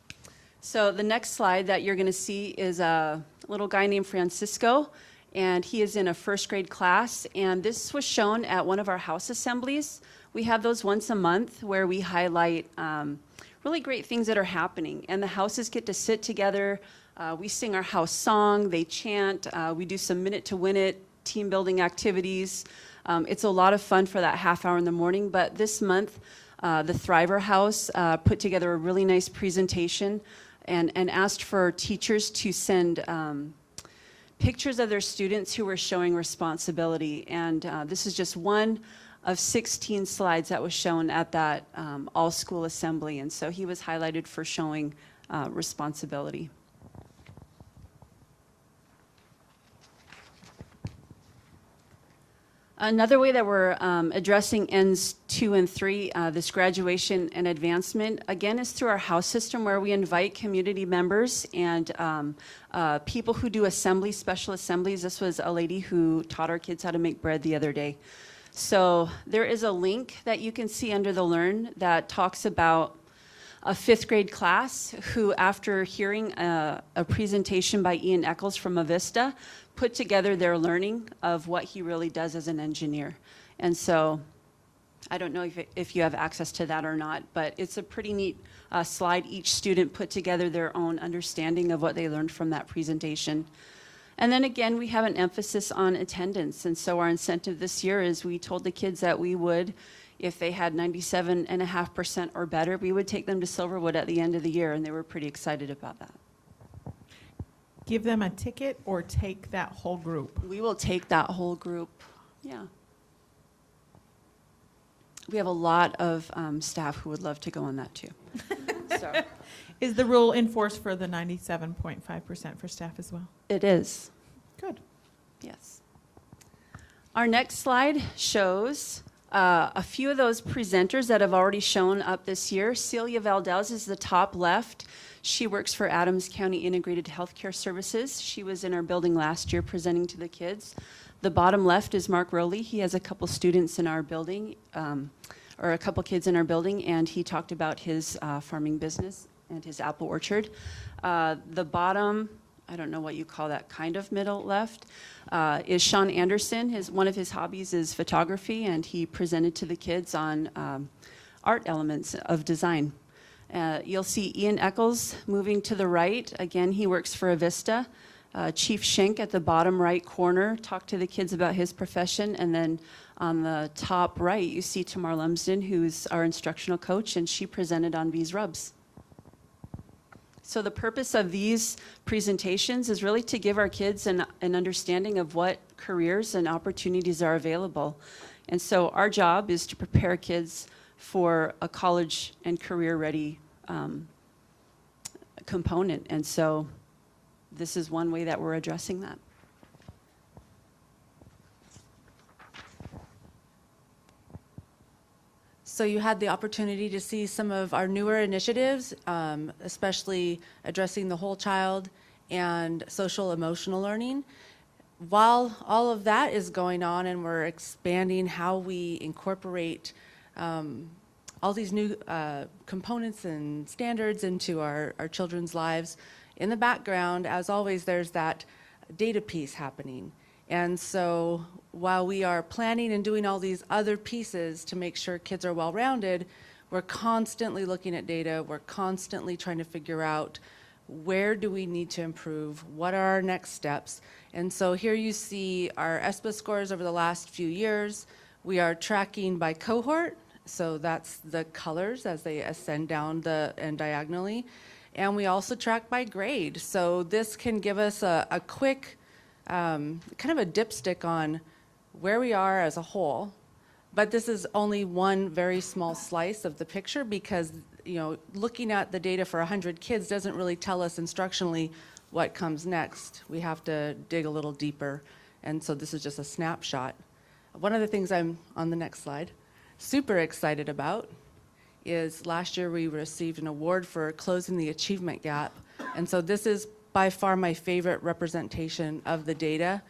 So the next slide that you're going to see is a little guy named Francisco, and he is in a first grade class, and this was shown at one of our house assemblies. We have those once a month where we highlight really great things that are happening, and the houses get to sit together. We sing our house song, they chant, we do some minute to win it, team building activities. It's a lot of fun for that half hour in the morning, but this month the Thriver House put together a really nice presentation and asked for teachers to send pictures of their students who were showing responsibility. And this is just one of 16 slides that was shown at that all-school assembly. And so he was highlighted for showing responsibility. Another way that we're addressing ends 2 and 3, this graduation and advancement, again, is through our house system where we invite community members and people who do assemblies, special assemblies. This was a lady who taught our kids how to make bread the other day. So there is a link that you can see under the Learn that talks about a 5th grade class who, after hearing a presentation by Ian Eccles from Avista, put together their learning of what he really does as an engineer. And so I don't know if you have access to that or not, but it's a pretty neat slide. Each student put together their own understanding of what they learned from that presentation. And then again, we have an emphasis on attendance. And so our incentive this year is we told the kids that we would, if they had 97.5% or better, we would take them to Silverwood at the end of the year, and they were pretty excited about that. Give them a ticket or take that whole group? We will take that whole group, yeah. We have a lot of staff who would love to go on that too. So. Is the rule enforced for the 97.5% for staff as well? It is. Good. Yes. Our next slide shows a few of those presenters that have already shown up this year. Celia Valdez is the top left. She works for Adams County Integrated Healthcare Services. She was in our building last year presenting to the kids. The bottom left is Mark Rowley. He has a couple students in our building, or a couple kids in our building, and he talked about his farming business and his apple orchard. The bottom, I don't know what you call that, kind of middle left, is Sean Anderson. One of his hobbies is photography, and he presented to the kids on art elements of design. You'll see Ian Eccles moving to the right. Again, he works for Avista. Chief Schenk at the bottom right corner talked to the kids about his profession. And then on the top right, you see Tamar Lumsden, who's our instructional coach, and she presented on V's Rubs. So the purpose of these presentations is really to give our kids an understanding of what careers and opportunities are available. And so our job is to prepare kids for a college and career-ready component. And so this is one way that we're addressing that. So you had the opportunity to see some of our newer initiatives, especially addressing the whole child and social emotional learning. While all of that is going on and we're expanding how we incorporate all these new components and standards into our children's lives, in the background, as always, there's that data piece happening. And so while we are planning and doing all these other pieces to make sure kids are well-rounded, we're constantly looking at data. We're constantly trying to figure out where do we need to improve, what are our next steps. And so here you see our ESPA scores over the last few years. We are tracking by cohort, so that's the colors as they ascend down and diagonally. And we also track by grade. So this can give us a quick kind of a dipstick on where we are as a whole, but this is only one very small slice of the picture because, you know, looking at the data for 100 kids doesn't really tell us instructionally what comes next. We have to dig a little deeper, and so this is just a snapshot. One of the things I'm, on the next slide, super excited about is last year we received an award for closing the achievement gap, and so this is by far my favorite representation of the data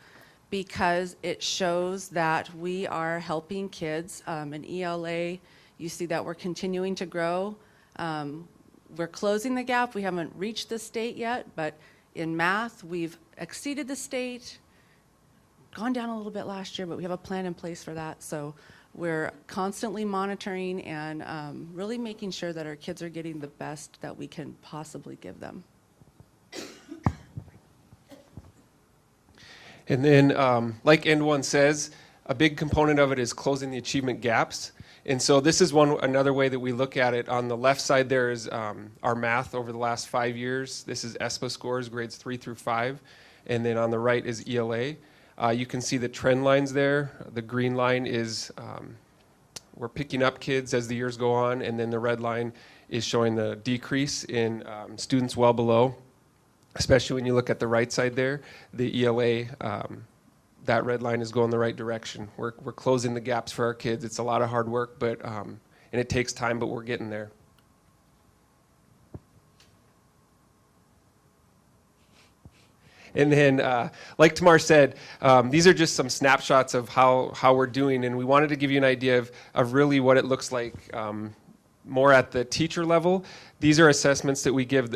because it shows that we are helping kids. In ELA, you see that we're continuing to grow. We're closing the gap. We haven't reached the state yet, but in math, we've exceeded the state, gone down a little bit last year, but we have a plan in place for that. So we're constantly monitoring and really making sure that our kids are getting the best that we can possibly give them. And then, like End One says, a big component of it is closing the achievement gaps. And so this is another way that we look at it. On the left side there is our math over the last 5 years. This is ESPA scores, grades 3 through 5. And then on the right is ELA. You can see the trend lines there. The green line is we're picking up kids as the years go on, and then the red line is showing the decrease in students well below. Especially when you look at the right side there, the ELA, that red line is going the right direction. We're closing the gaps for our kids. It's a lot of hard work, but and it takes time, but we're getting there. And then, like Tamar said, these are just some snapshots of how we're doing, and we wanted to give you an idea of really what it looks like more at the teacher level. These are assessments that we give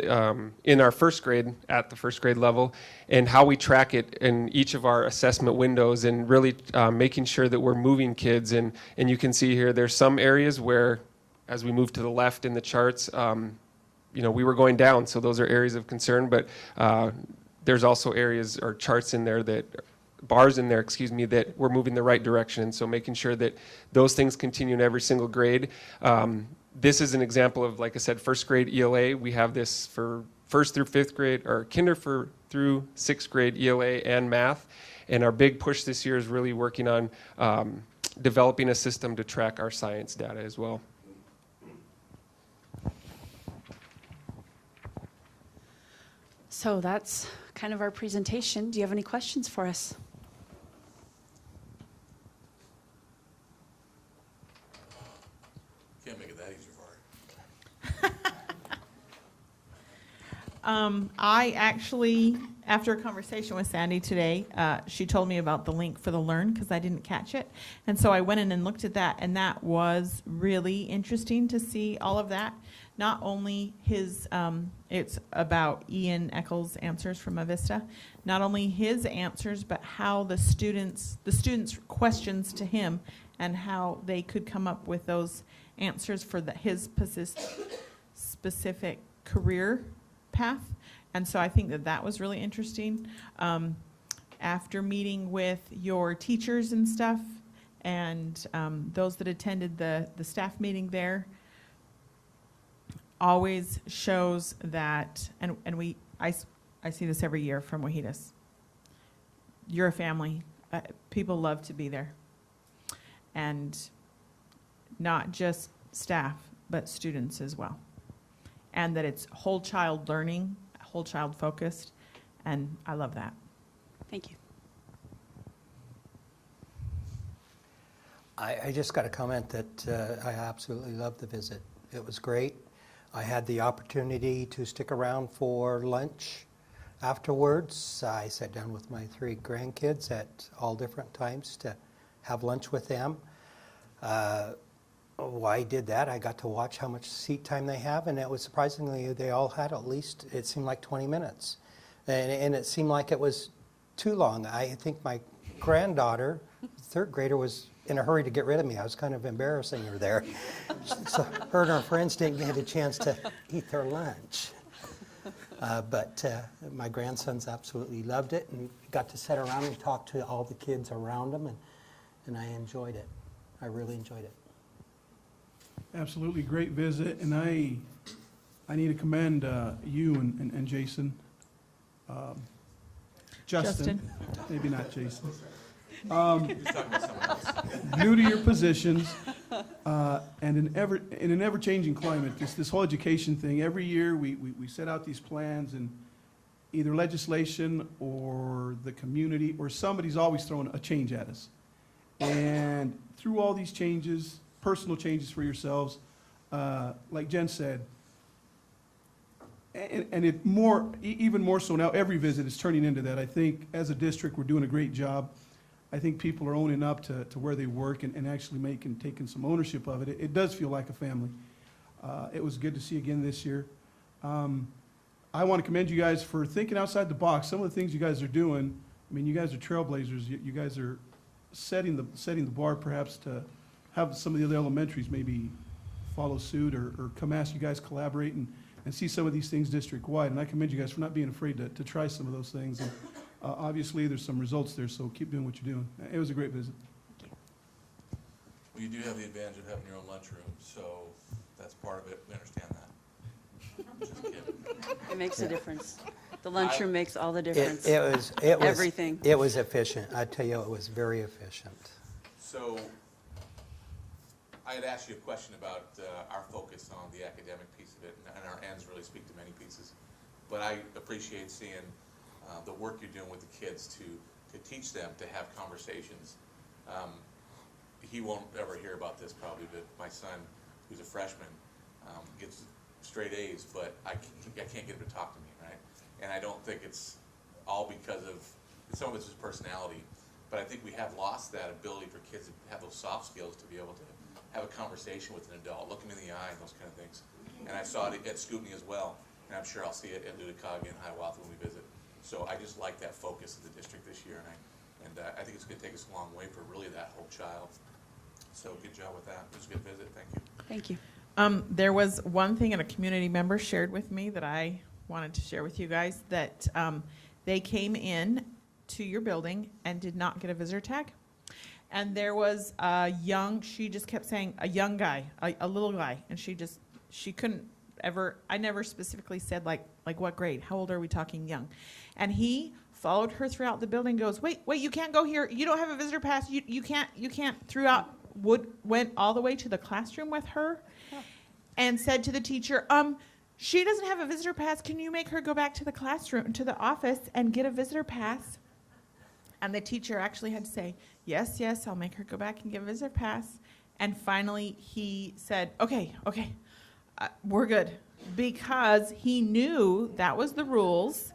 in our first grade, at the first grade level, and how we track it in each of our assessment windows, and really making sure that we're moving kids. And you can see here, there's some areas where, as we move to the left in the charts, you know, we were going down, so those are areas of concern, but there's also areas or charts in there that, bars in there, excuse me, that we're moving the right direction. So making sure that those things continue in every single grade. This is an example of, like I said, first grade ELA. We have this for first through fifth grade, or kinder through sixth grade ELA and math. And our big push this year is really working on developing a system to track our science data as well. So that's kind of our presentation. Do you have any questions for us? Can't make it that easy for her. I actually, after a conversation with Sandy today, she told me about the link for the Learn because I didn't catch it. And so I went in and looked at that, and that was really interesting to see all of that. Not only his, it's about Ian Eccles' answers from Avista, not only his answers, but how the students' questions to him and how they could come up with those answers for his specific career path. And so I think that was really interesting. After meeting with your teachers and stuff, and those that attended the staff meeting there, always shows that, and I see this every year from Wahitas. You're a family. People love to be there. And not just staff, but students as well. And that it's whole child learning, whole child focused, and I love that. Thank you. I just got to comment that I absolutely loved the visit. It was great. I had the opportunity to stick around for lunch afterwards. I sat down with my 3 grandkids at all different times to have lunch with them. I did that. I got to watch how much seat time they have, and it was surprisingly, they all had at least, it seemed like 20 minutes. And it seemed like it was too long. I think my granddaughter, 3rd grader, was in a hurry to get rid of me. I was kind of embarrassing her there. So her and her friends didn't get a chance to eat their lunch. But my grandsons absolutely loved it, and got to sit around and talk to all the kids around them, and I enjoyed it. I really enjoyed it. Absolutely great visit, and I need to commend you and Jason. Justin. Maybe not Jason. He's talking about someone else. New to your positions, and in an ever-changing climate, this whole education thing, every year we set out these plans, and either legislation or the community or somebody's always throwing a change at us. And through all these changes, personal changes for yourselves, like Jen said, and even more so now, every visit is turning into that. I think as a district, we're doing a great job. I think people are owning up to where they work and actually taking some ownership of it. It does feel like a family. It was good to see again this year. I want to commend you guys for thinking outside the box. Some of the things you guys are doing, I mean, you guys are trailblazers. You guys are setting the bar perhaps to have some of the other elementaries maybe follow suit or come ask you guys collaborate and see some of these things district-wide. And I commend you guys for not being afraid to try some of those things. And obviously, there's some results there, so keep doing what you're doing. It was a great visit. Well, you do have the advantage of having your own lunchroom, so that's part of it. We understand that. Just kidding. It makes a difference. The lunchroom makes all the difference. It was Everything. It was efficient. I tell you, it was very efficient. So, I had asked you a question about our focus on the academic piece of it, and our ends really speak to many pieces. But I appreciate seeing the work you're doing with the kids to teach them to have conversations. He won't ever hear about this probably, but my son, who's a freshman, gets straight A's, but I can't get him to talk to me, right? And I don't think it's all because of, some of it's his personality, but I think we have lost that ability for kids to have those soft skills to be able to have a conversation with an adult, look him in the eye and those kind of things. And I saw it at Scootney as well, and I'm sure I'll see it at Ludicagi and Hiawatha when we visit. So I just like that focus of the district this year, and I think it's going to take us a long way for really that whole child. So good job with that. It was a good visit. Thank you. Thank you. There was one thing that a community member shared with me that I wanted to share with you guys, that they came in to your building and did not get a visitor tag. And there was a young, she just kept saying, a young guy, a little guy, and she couldn't ever, I never specifically said like what grade, how old are we talking, young. And he followed her throughout the building, goes, wait, you can't go here, you don't have a visitor pass, you can't, throughout, went all the way to the classroom with her and said to the teacher, she doesn't have a visitor pass, can you make her go back to the classroom, to the office and get a visitor pass? And the teacher actually had to say, yes, I'll make her go back and get a visitor pass. And finally he said, okay, we're good. Because he knew that was the rules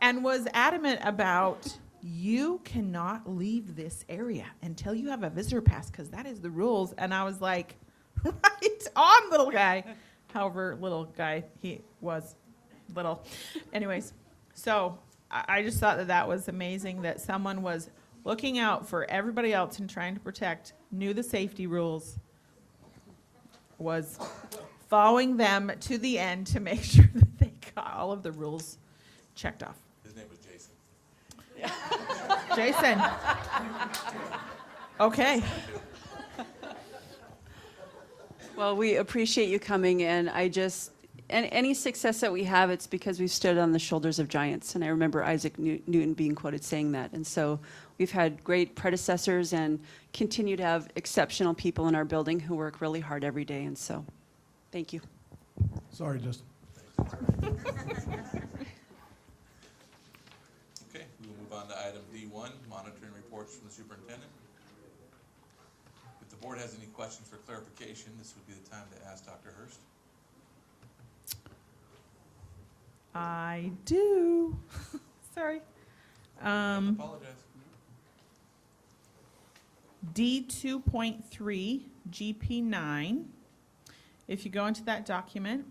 and was adamant about, you cannot leave this area until you have a visitor pass, because that is the rules. And I was like, right on, little guy. However little guy he was, little. Anyways, so I just thought that was amazing that someone was looking out for everybody else and trying to protect, knew the safety rules, was following them to the end to make sure that they got all of the rules checked off. His name was Jason. Jason. Okay. Well, we appreciate you coming, and any success that we have, it's because we've stood on the shoulders of giants. And I remember Isaac Newton being quoted saying that. And so we've had great predecessors and continue to have exceptional people in our building who work really hard every day. And so, thank you. Sorry, Justin. Okay, we will move on to item D1, monitoring reports from the superintendent. If the board has any questions for clarification, this would be the time to ask Dr. Hurst. I do. Sorry. Apologize. D2.3, GP9. If you go into that document,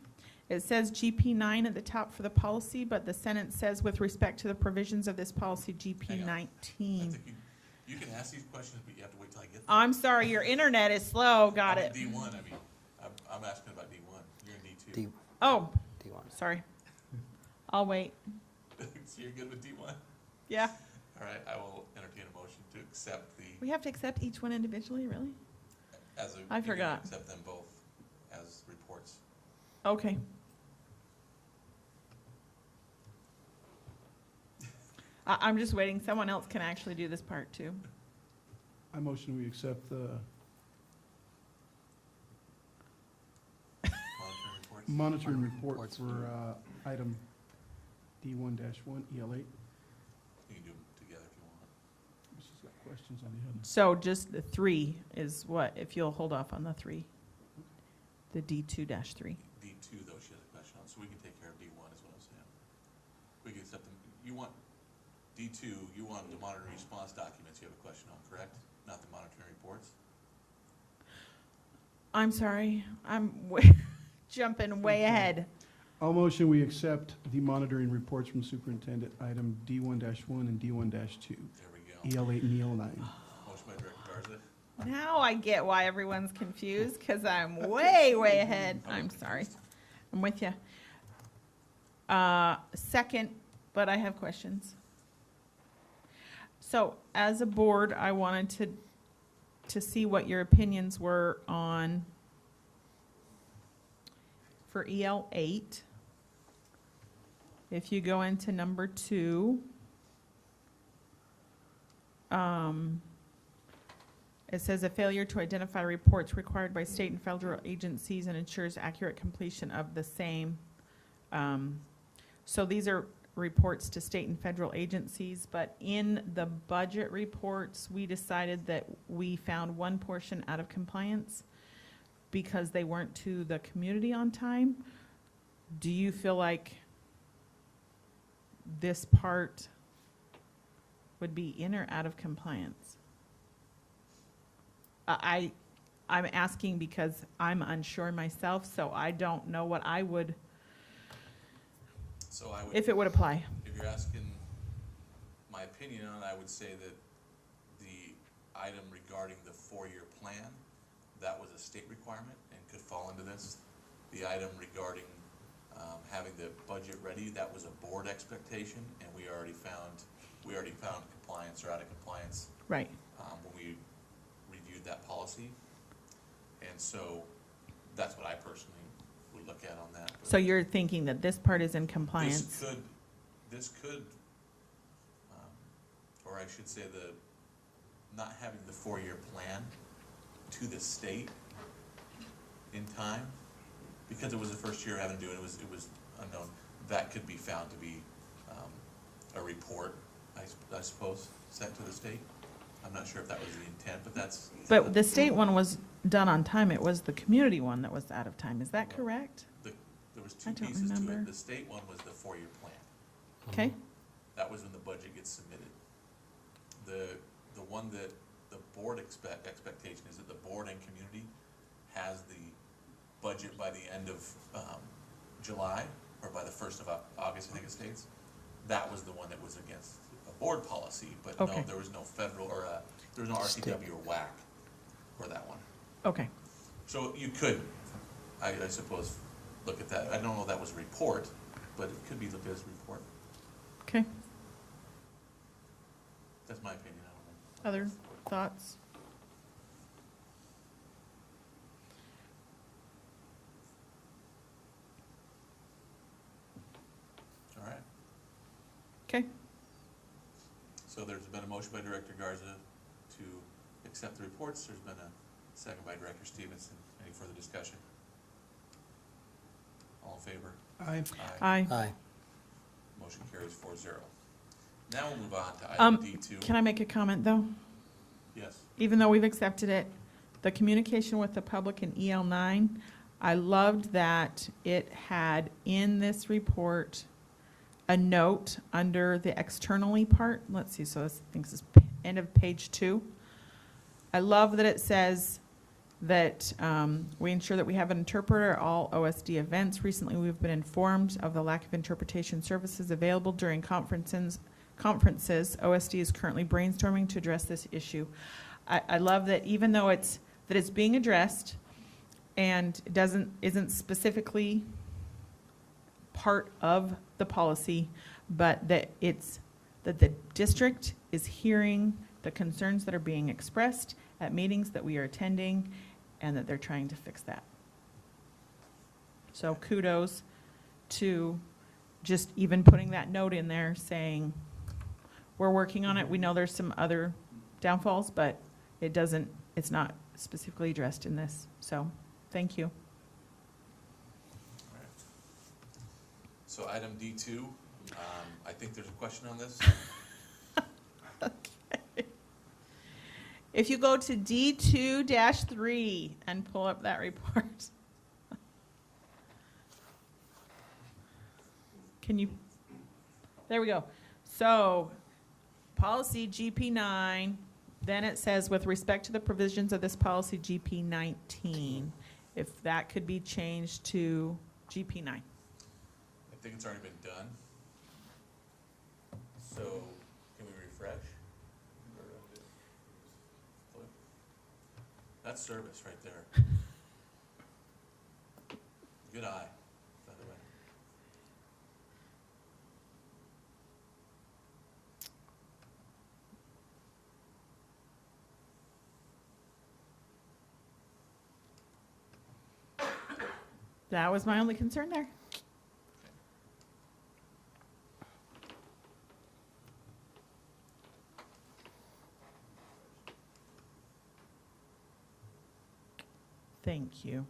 it says GP9 at the top for the policy, but the sentence says with respect to the provisions of this policy, GP19. I think you can ask these questions, but you have to wait till I get them. I'm sorry, your internet is slow. Got it. D1, I mean, I'm asking about D1. You're in D2. D, Oh, D1. sorry. I'll wait. So you're good with D1? Yeah. All right, I will entertain a motion to accept the, We have to accept each one individually, really? as a. I you can forgot. Accept them both as reports. Okay. I'm just waiting. Someone else can actually do this part too. I motion we accept the Monitoring reports. monitoring report for item D1-1, EL8. You can do them together if you want. She's got questions on the other. So just the 3 is what, if you'll hold off on the 3? The D2-3. D2, though, she has a question on, so we can take care of D1 is what I'm saying. We can accept them. You want D2, you want the monitoring response documents you have a question on, correct? Not the monitoring reports? I'm sorry. I'm jumping way ahead. I'll motion we accept the monitoring reports from superintendent, item D1-1 and D1-2, There we go. EL8 and EL9. Motion by Director Garza. Now I get why everyone's confused, because I'm way, way ahead. I'm sorry. I'm with you. Second, but I have questions. So as a board, I wanted to see what your opinions were on for EL8. If you go into number 2, it says a failure to identify reports required by state and federal agencies and ensures accurate completion of the same. So these are reports to state and federal agencies, but in the budget reports, we decided that we found one portion out of compliance because they weren't to the community on time. Do you feel like this part would be in or out of compliance? I'm asking because I'm unsure myself, so I don't know what I would, So I would. if it would apply. If you're asking my opinion on it, I would say that the item regarding the 4-year plan, that was a state requirement and could fall into this. The item regarding having the budget ready, that was a board expectation, and we already found compliance or out of compliance Right. when we reviewed that policy. And so that's what I personally would look at on that. But So you're thinking that this part is in compliance? This could, or I should say not having the 4-year plan to the state in time, because it was the first year having to do it, it was unknown, that could be found to be a report, I suppose, sent to the state. I'm not sure if that was the intent, but that's. But the state one was done on time. It was the community one that was out of time. Is that correct? There was I two don't pieces to remember. it. The state one was the 4-year plan. Okay. That was when the budget gets submitted. The one that the board expectation is that the board and community has the budget by the end of July, or by the 1st of August, I think it states. That was the one that was against a board policy, but Okay. no, there was no federal, or there was no RCW or WAC for that one. Okay. So you could, I suppose, look at that. I don't know if that was a report, but it could be looked at as a report. Okay. That's my opinion. I don't know. Other thoughts? Okay. So there's been a motion by Director Garza to accept the reports. There's been a second by Director Stevenson. Any further discussion? All in favor? Aye. Aye. Aye. Motion carries 4-0. Now we'll move on to item D2. Can I make a comment, though? Yes. Even though we've accepted it, the communication with the public in EL9, I loved that it had in this report a note under the externally part. Let's see, so this, I think this is end of page 2. I love that it says that we ensure that we have an interpreter at all OSD events. Recently, we've been informed of the lack of interpretation services available during conferences. OSD is currently brainstorming to address this issue. I love that even though it's being addressed and isn't specifically part of the policy, but that the district is hearing the concerns that are being expressed at meetings that we are attending, and that they're trying to fix that. So kudos to just even putting that note in there saying, we're working on it. We know there's some other downfalls, but it's not specifically addressed in this. So thank you. All right. So item D2, I think there's a question on this. Okay. If you go to D2-3 and pull up that report. There we go. So, policy GP9, then it says with respect to the provisions of this policy GP19, if that could be changed to GP9. I think it's already been done. So, can we refresh? That's service right there. Good eye, by the way. That was my only concern there. Thank you.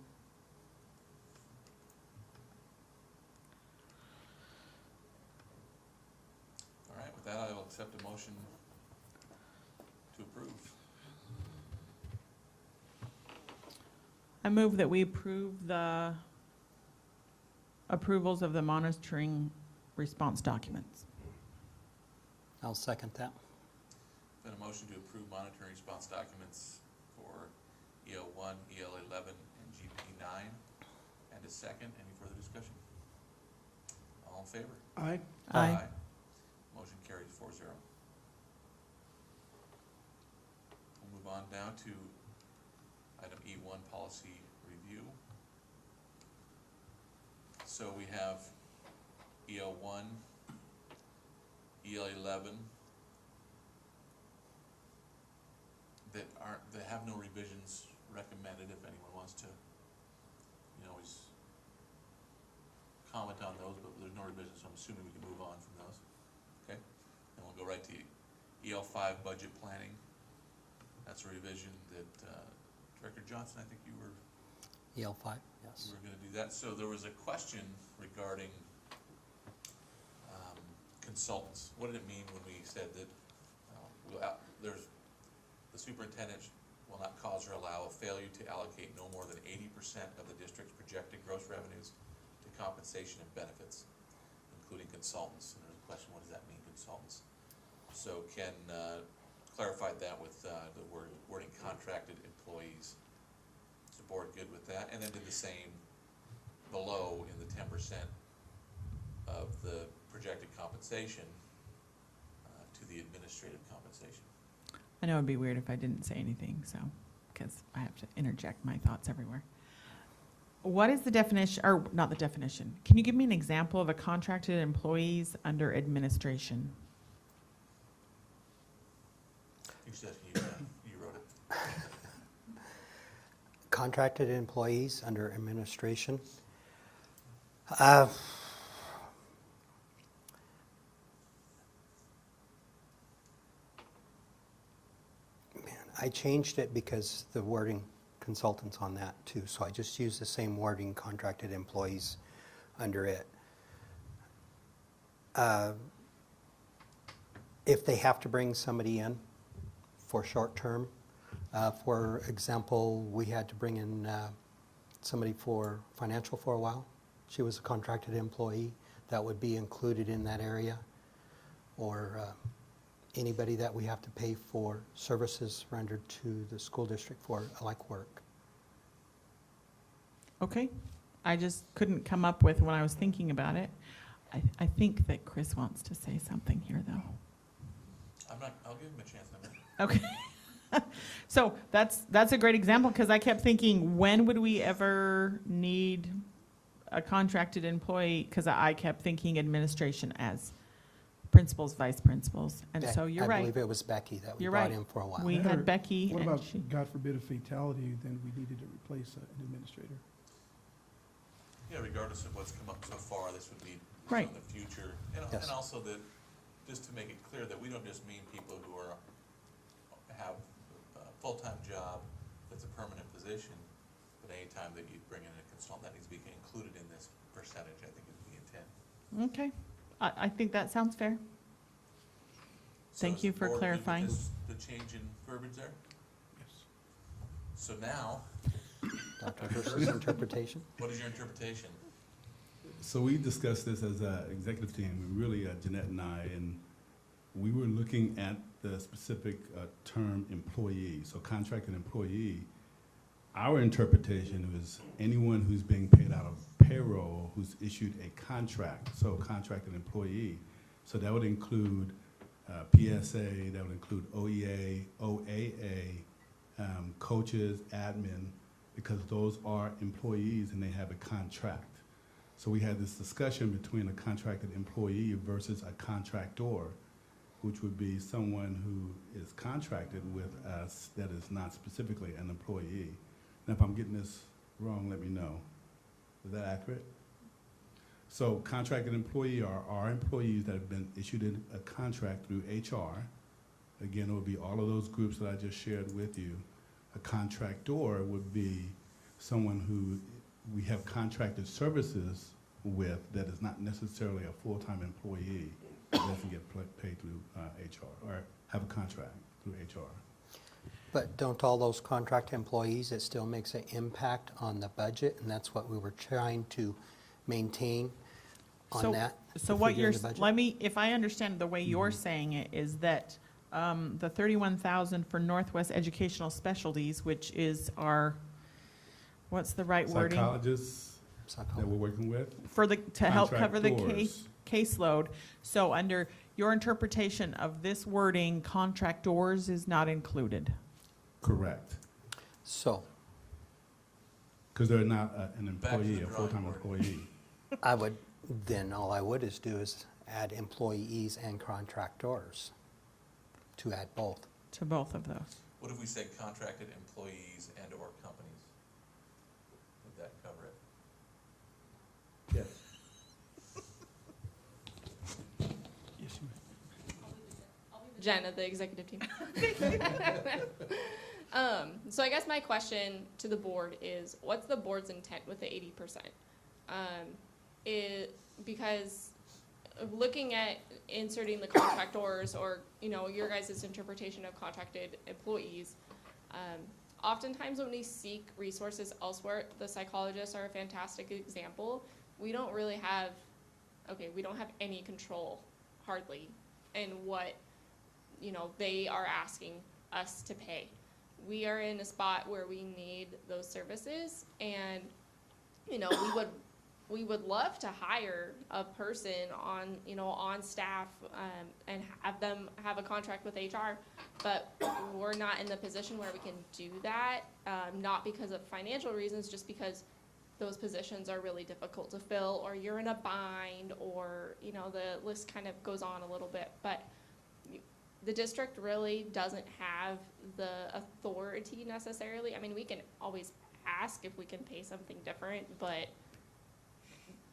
All right, with that, I will accept a motion to approve. I move that we approve the approvals of the monitoring response documents. I'll second that. Been a motion to approve monitoring response documents for EL1, EL11, and GP9. And a second. Any further discussion? All in favor? Aye. Aye. Motion carries 4-0. We'll move on now to item E1, policy review. So we have EL1, EL11 that have no revisions recommended. If anyone wants to, always comment on those, but there's no revisions, so I'm assuming we can move on from those. Okay, and we'll go right to EL5 budget planning. That's a revision that Director Johnson, I think you were EL5, yes. we were going to do that. So there was a question regarding consultants. What did it mean when we said that the superintendent will not cause or allow a failure to allocate no more than 80% of the district's projected gross revenues to compensation and benefits, including consultants? And there's a question, what does that mean, consultants? So Ken clarified that with the wording contracted employees. Is the board good with that? And then did the same below in the 10% of the projected compensation to the administrative compensation. I know it'd be weird if I didn't say anything, so, because I have to interject my thoughts everywhere. What is the definition, or not the definition, can you give me an example of a contracted employees under administration? You said you wrote it. Contracted employees under administration. I changed it because the wording consultants on that too, so I just used the same wording, contracted employees, under it. If they have to bring somebody in for short term, for example, we had to bring in somebody for financial for a while. She was a contracted employee. That would be included in that area. Or anybody that we have to pay for services rendered to the school district for like work. Okay, I just couldn't come up with when I was thinking about it. I think that Chris wants to say something here, though. I'll give him a chance in a minute. Okay. So that's a great example, because I kept thinking, when would we ever need a contracted employee? Because I kept thinking administration as principals, vice principals, and so you're I right. believe it was Becky that we You're brought right. in for a while. We had Becky, What and about, she. God forbid, a fatality, then we needed to replace an administrator? Yeah, regardless of what's come up so far, this would be Right. in the future. And, Yes. and also that, just to make it clear, that we don't just mean people who have a full-time job that's a permanent position, but any time that you bring in a consultant, that needs to be included in this percentage, I think is the intent. Okay, I think that sounds fair. So Thank is you the for board good with clarifying. the change in verbiage there? Yes. So now, Dr. Hirsch's interpretation? what is your interpretation? So we discussed this as an executive team, really Jeanette and I, and we were looking at the specific term employee, so contracted employee. Our interpretation was anyone who's being paid out of payroll who's issued a contract, so contracted employee. So that would include PSA, that would include OEA, OAA, coaches, admin, because those are employees and they have a contract. So we had this discussion between a contracted employee versus a contractor, which would be someone who is contracted with us that is not specifically an employee. Now, if I'm getting this wrong, let me know. Is that accurate? So contracted employee are our employees that have been issued a contract through HR. Again, it would be all of those groups that I just shared with you. A contractor would be someone who we have contracted services with that is not necessarily a full-time employee that doesn't get paid through HR or have a contract through HR. But don't all those contract employees, it still makes an impact on the budget, and that's what we were trying to maintain on that. So the what figure you're, in the budget? let me, if I understand the way you're saying it, is that the 31,000 for Northwest Educational Specialties, which is our, what's the right wording? Psychologists that we're working with. For the, to help cover the Contractors. caseload. So under your interpretation of this wording, contractors is not included. Correct. So Because they're not an Back to the employee, a drawing full-time board. employee. I would, then all I would is do is add employees and contractors, to add both. To both of those. What if we say contracted employees and/or companies? Would that cover it? Yes. Yes, you Jen of the executive team. So I guess my question to the board is, what's the board's intent with the 80%? Because looking at inserting the contractors, or your guys' interpretation of contracted employees, oftentimes when we seek resources elsewhere, the psychologists are a fantastic example. We don't really have, we don't have any control, hardly, in what they are asking us to pay. We are in a spot where we need those services, and we would love to hire a person on staff and have them have a contract with HR, but we're not in the position where we can do that, not because of financial reasons, just because those positions are really difficult to fill, or you're in a bind, or the list kind of goes on a little bit. But the district really doesn't have the authority necessarily. I mean, we can always ask if we can pay something different, but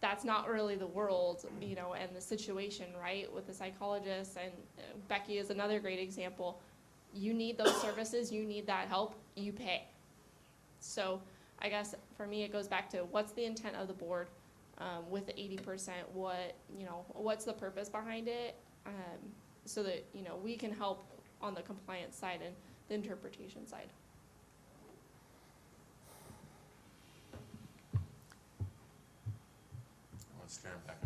that's not really the world, and the situation, right, with the psychologists. And Becky is another great example. you need those services, you need that help, you pay. So I guess for me, it goes back to what's the intent of the board with the 80%, what's the purpose behind it, so that, we can help on the compliance side and the interpretation side. Let's stare back.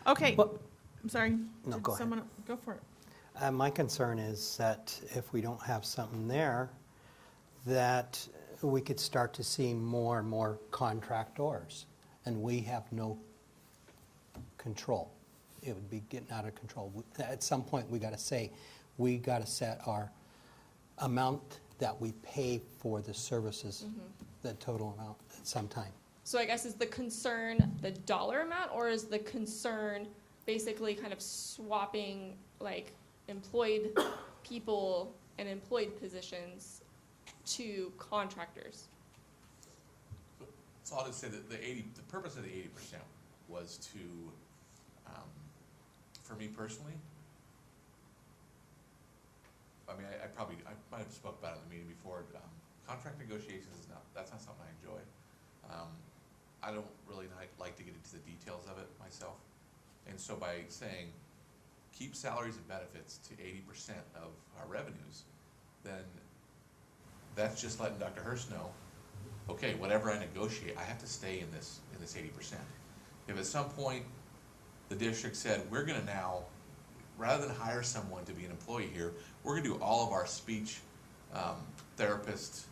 Okay, Well- I'm sorry. No, Did go ahead. someone go for it? My concern is that if we don't have something there, that we could start to see more and more contractors, and we have no control. It would be getting out of control. At some point, we got to say, we got to set our amount that we pay for the services, the total amount at some time. So I guess is the concern the dollar amount, or is the concern basically kind of swapping like employed people and employed positions to contractors? So I'll just say that the purpose of the 80% was to, for me personally, I mean, I might have spoke about it in the meeting before. Contract negotiations that's not something I enjoy. I don't really like to get into the details of it myself. And so by saying, keep salaries and benefits to 80% of our revenues, then that's just letting Dr. Hurst know, okay, whatever I negotiate, I have to stay in this 80%. If at some point the district said, we're gonna now, rather than hire someone to be an employee here, we're gonna do all of our speech therapists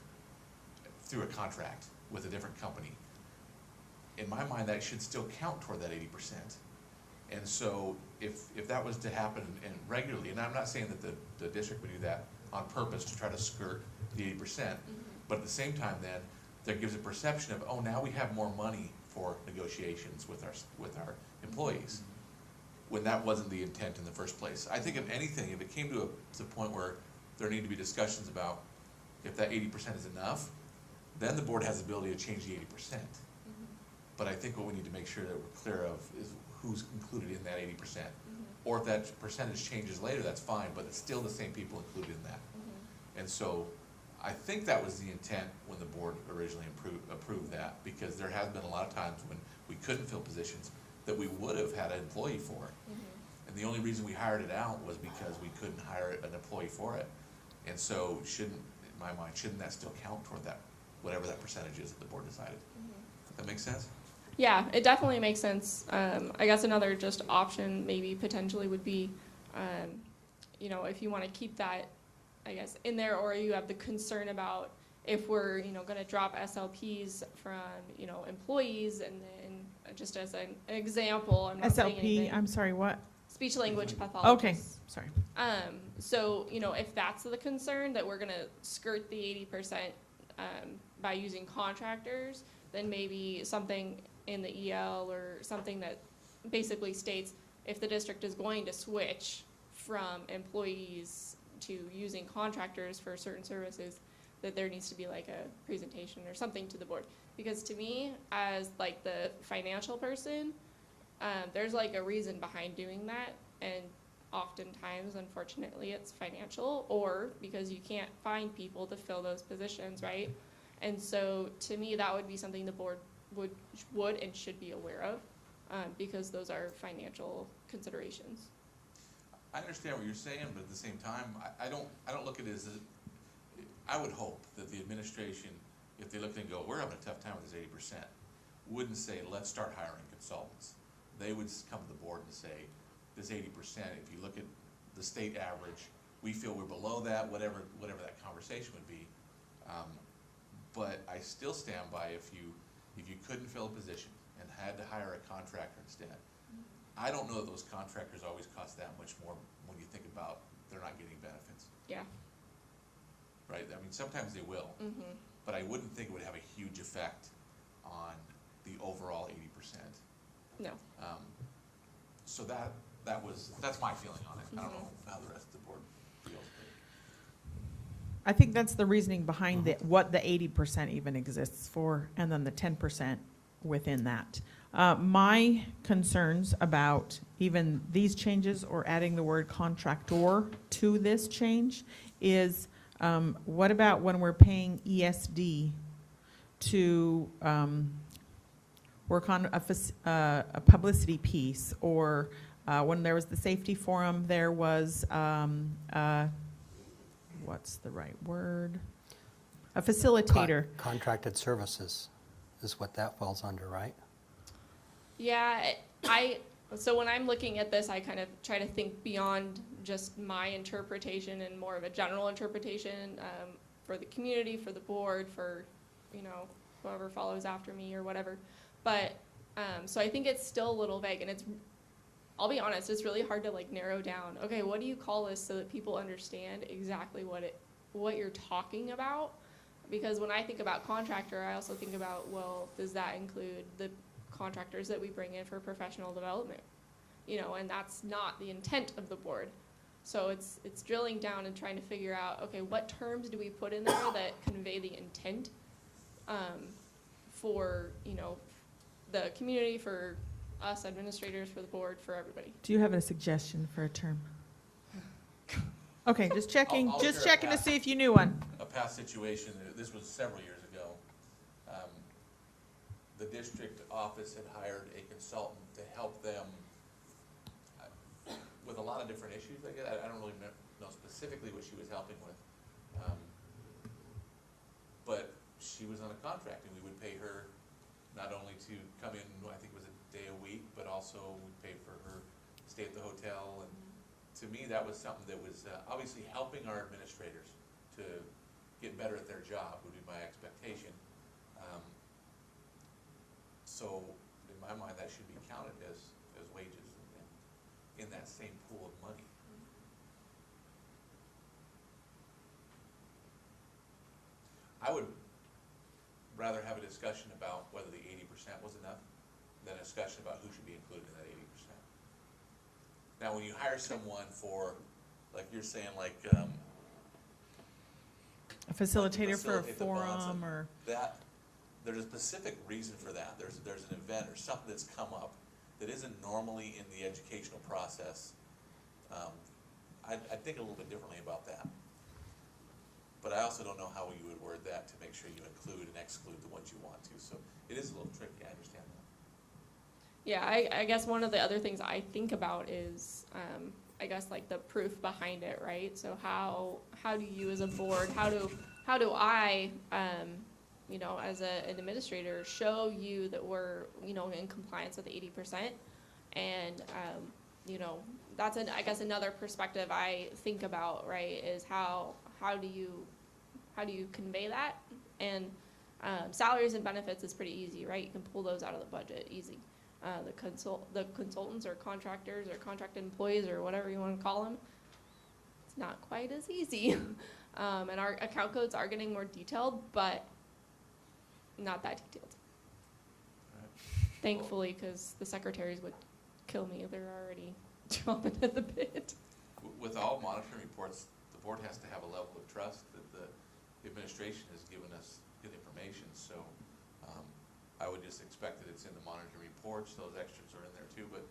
through a contract with a different company. In my mind, that should still count toward that 80%. And so if that was to happen and regularly, and I'm not saying that the district would do that on purpose to try to skirt the 80%, but at the same time then, that gives a perception of, oh, now we have more money for negotiations with our employees, when that wasn't the intent in the first place. I think if anything, if it came to a point where there need to be discussions about if that 80% is enough, then the board has the ability to change the 80%. But I think what we need to make sure that we're clear of is who's included in that 80%. Or if that percentage changes later, that's fine, but it's still the same people included in that. And so I think that was the intent when the board originally approved that, because there has been a lot of times when we couldn't fill positions that we would have had an employee for. And the only reason we hired it out was because we couldn't hire an employee for it. And so in my mind, shouldn't that still count toward that, whatever that percentage is that the board decided? That make sense? Yeah, it definitely makes sense. I guess another just option maybe potentially would be, if you want to keep that, I guess, in there, or you have the concern about if we're, going to drop SLPs from, employees, and then just as an example, I'm not saying anything. SLP, I'm sorry, what? Speech language pathologists. Okay, sorry. So, if that's the concern, that we're gonna skirt the 80% by using contractors, then maybe something in the EL or something that basically states if the district is going to switch from employees to using contractors for certain services, that there needs to be like a presentation or something to the board. Because to me, as like the financial person, there's like a reason behind doing that, and oftentimes, unfortunately, it's financial, or because you can't find people to fill those positions, right? And so, to me, that would be something the board would and should be aware of, because those are financial considerations. I understand what you're saying, but at the same time, I don't look at it as I would hope that the administration, if they looked and go, we're having a tough time with this 80%, wouldn't say, let's start hiring consultants. They would come to the board and say, this 80%, if you look at the state average, we feel we're below that, whatever that conversation would be. But I still stand by if you couldn't fill a position and had to hire a contractor instead, I don't know that those contractors always cost that much more when you think about they're not getting benefits. Yeah. Right? I mean, sometimes they will, but I wouldn't think it would have a huge effect on the overall 80%. No. So that's my feeling on it. I don't know how the rest of the board feels. I think that's the reasoning behind what the 80% even exists for, and then the 10% within that. My concerns about even these changes or adding the word contractor to this change is, what about when we're paying ESD to work on a publicity piece, or when there was the safety forum, there was, what's the right word? A facilitator. Contracted services is what that falls under, right? Yeah, so when I'm looking at this, I kind of try to think beyond just my interpretation and more of a general interpretation for the community, for the board, for, you know, whoever follows after me or whatever. But, so I think it's still a little vague, and I'll be honest, it's really hard to like narrow down, okay, what do you call this so that people understand exactly what you're talking about? Because when I think about contractor, I also think about, well, does that include the contractors that we bring in for professional development? You know, and that's not the intent of the board. So it's drilling down and trying to figure out, okay, what terms do we put in there that convey the intent for, you know, the community, for us administrators, for the board, for everybody. Do you have a suggestion for a term? Okay, just checking, I'll just share a checking to past- see if you knew one. A past situation, this was several years ago. The district office had hired a consultant to help them with a lot of different issues, I guess. I don't really know specifically what she was helping with. But she was on a contract, and we would pay her not only to come in, I think it was a day a week, but also we'd pay for her stay at the hotel. And to me, that was something that was obviously helping our administrators to get better at their job, would be my expectation. So in my mind, that should be counted as wages and in that same pool of money. I would rather have a discussion about whether the 80% was enough than a discussion about who should be included in that 80%. Now, when you hire someone for, like you're saying, like A facilitator for a facilitate the bonds forum and or, that, there's a specific reason for that. There's an event or something that's come up that isn't normally in the educational process. I'd think a little bit differently about that. But I also don't know how you would word that to make sure you include and exclude the ones you want to. So it is a little tricky, I understand that. Yeah, I guess one of the other things I think about is, I guess like the proof behind it, right? So how do you as a board, how do I, you know, as an administrator, show you that we're, you know, in compliance with the 80%? And, you know, that's I guess another perspective I think about, right, is how do you convey that? And salaries and benefits is pretty easy, right? You can pull those out of the budget easy. The consultants or contractors or contracted employees or whatever you want to call them, it's not quite as easy. And our account codes are getting more detailed, but not that detailed. Thankfully, because the secretaries would kill me. They're already chomping at the bit. With all monitoring reports, the board has to have a level of trust that the administration has given us good information. So I would just expect that it's in the monitoring reports. Those extras are in there too. But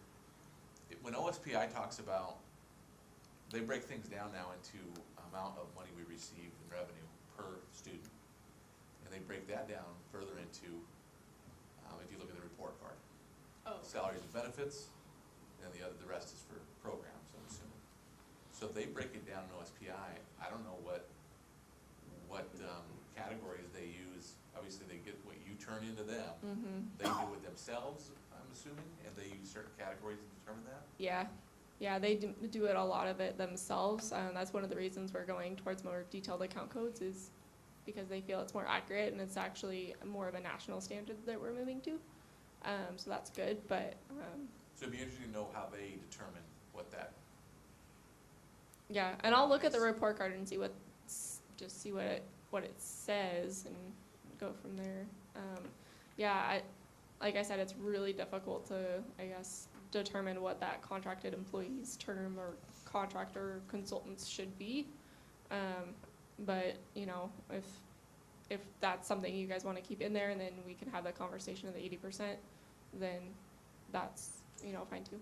when OSPI talks about, they break things down now into amount of money we receive in revenue per student. And they break that down further into, if you look at the report card, salaries and benefits, and the rest is for programs, I'm assuming. So they break it down in OSPI. I don't know what categories they use. Obviously, they get what you turn into them. Mm-hmm. They do it themselves, I'm assuming, and they use certain categories to determine that. Yeah, they do it a lot of it themselves. That's one of the reasons we're going towards more detailed account codes, is because they feel it's more accurate and it's actually more of a national standard that we're moving to. So that's good, but So it'd be interesting to know how they determine what that. yeah, and I'll look at the report card and see what it says and go from there. Yeah, like I said, it's really difficult to, I guess, determine what that contracted employees term or contractor consultants should be. But you know, if that's something you guys want to keep in there, and then we can have that conversation of the 80%, then that's, fine too.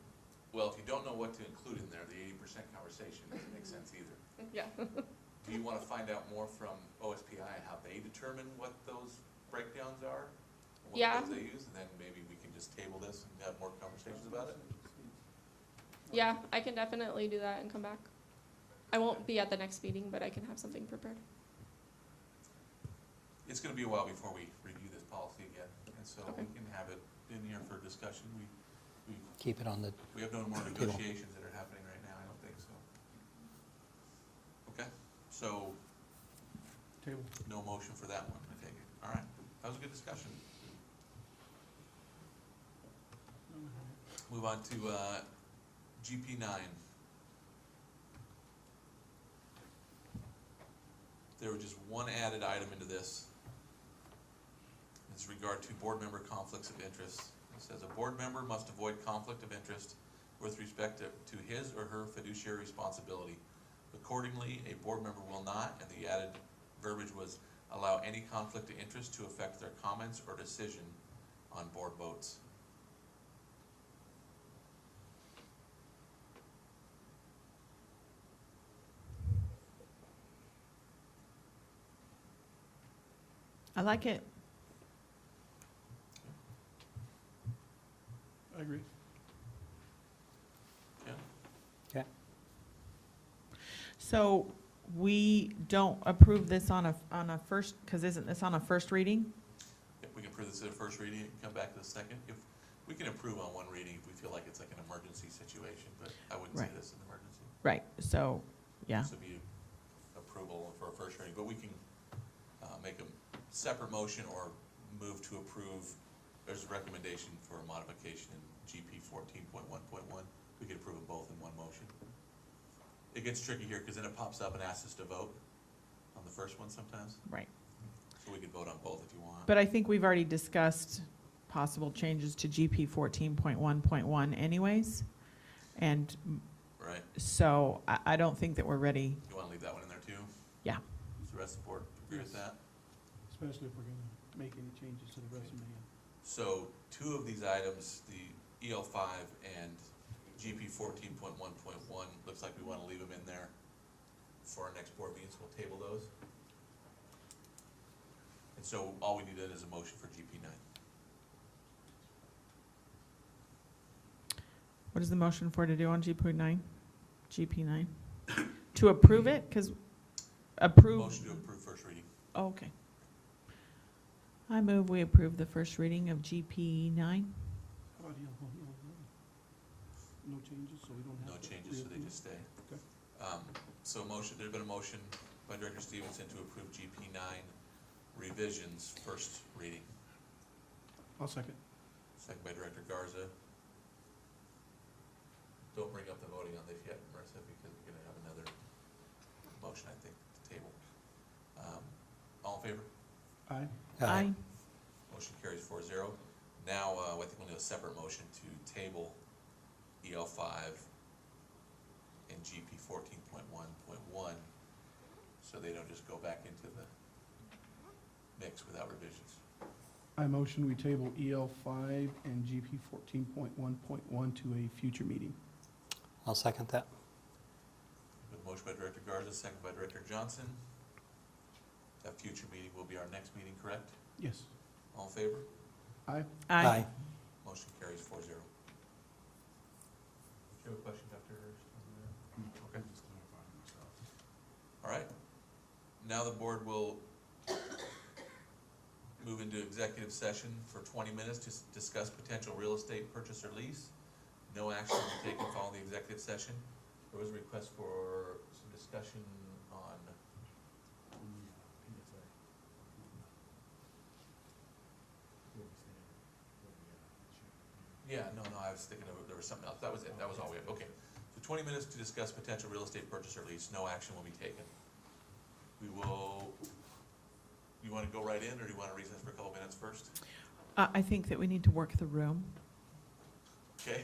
Well, if you don't know what to include in there, the 80% conversation doesn't make sense either. Yeah. Do you want to find out more from OSPI and how they determine what those breakdowns are? And Yeah. what those they use, and then maybe we can just table this and have more conversations about it? Yeah, I can definitely do that and come back. I won't be at the next meeting, but I can have something prepared. It's going to be a while before we review this policy again, and so Okay. we can have it in here for discussion. Keep it on the, We have no more Table. negotiations that are happening right now, I don't think so. Okay, so Table. no motion for that one, I take it. All right, that was a good discussion. Move on to GP9. There was just one added item into this. It's regard to board member conflicts of interest. It says a board member must avoid conflict of interest with respect to his or her fiduciary responsibility. Accordingly, a board member will not, and the added verbiage was, allow any conflict of interest to affect their comments or decision on board votes. I like it. I agree. Yeah? okay, So we don't approve this on a first, because isn't this on a first reading? If we can approve this at a first reading and come back to the second, if we can approve on one reading if we feel like it's like an emergency situation, but I wouldn't say Right. this an emergency. Right, so, yeah. This would be approval for a first reading, but we can make a separate motion or move to approve. There's a recommendation for a modification in GP 14.1.1. We could approve them both in one motion. It gets tricky here because then it pops up and asks us to vote on the first one sometimes. Right. So we could vote on both if you want. But I think we've already discussed possible changes to GP 14.1.1 anyways. And Right? so I don't think that we're ready. You want to leave that one in there too? Yeah. Does the rest of the board agree with that? Especially if we're gonna make any changes to the resume. So two of these items, the EL5 and GP 14.1.1, looks like we want to leave them in there for our next board meeting, so we'll table those. And so all we need then is a motion for GP9. What is the motion for to do on GP9? GP9? To approve it? Because approve. Motion to approve first reading. Oh, okay. I move we approve the first reading of GP9. How about no changes, so we don't have No to changes, so they reapprove? just stay. Okay. So there's been a motion by Director Stevenson to approve GP9 revisions first reading. I'll second. Second by Director Garza. Don't bring up the voting on this yet, Marissa, because we're gonna have another motion, I think, to table. All in favor? Aye. Aye. Motion carries 4-0. Now, I think we'll do a separate motion to table EL5 and GP 14.1.1, so they don't just go back into the mix without revisions. I motion we table EL5 and GP 14.1.1 to a future meeting. I'll second that. With motion by Director Garza, second by Director Johnson. That future meeting will be our next meeting, correct? Yes. All in favor? Aye. Aye. Motion carries 4-0. Do you have a question, Dr. Hurst? Okay. All right. Now the board will move into executive session for 20 minutes to discuss potential real estate purchase or lease. No action will be taken following the executive session. There was a request for some discussion on I was thinking there was something else. That was it. That was all we had. Okay. So 20 minutes to discuss potential real estate purchase or lease. No action will be taken. We will, you want to go right in, or do you want to recess for a couple minutes first? I think that we need to work the room. Okay.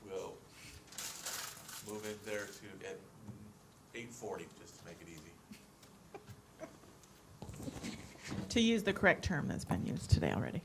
We'll move in there to at 8:40, just to make it easy. To use the correct term that's been used today already.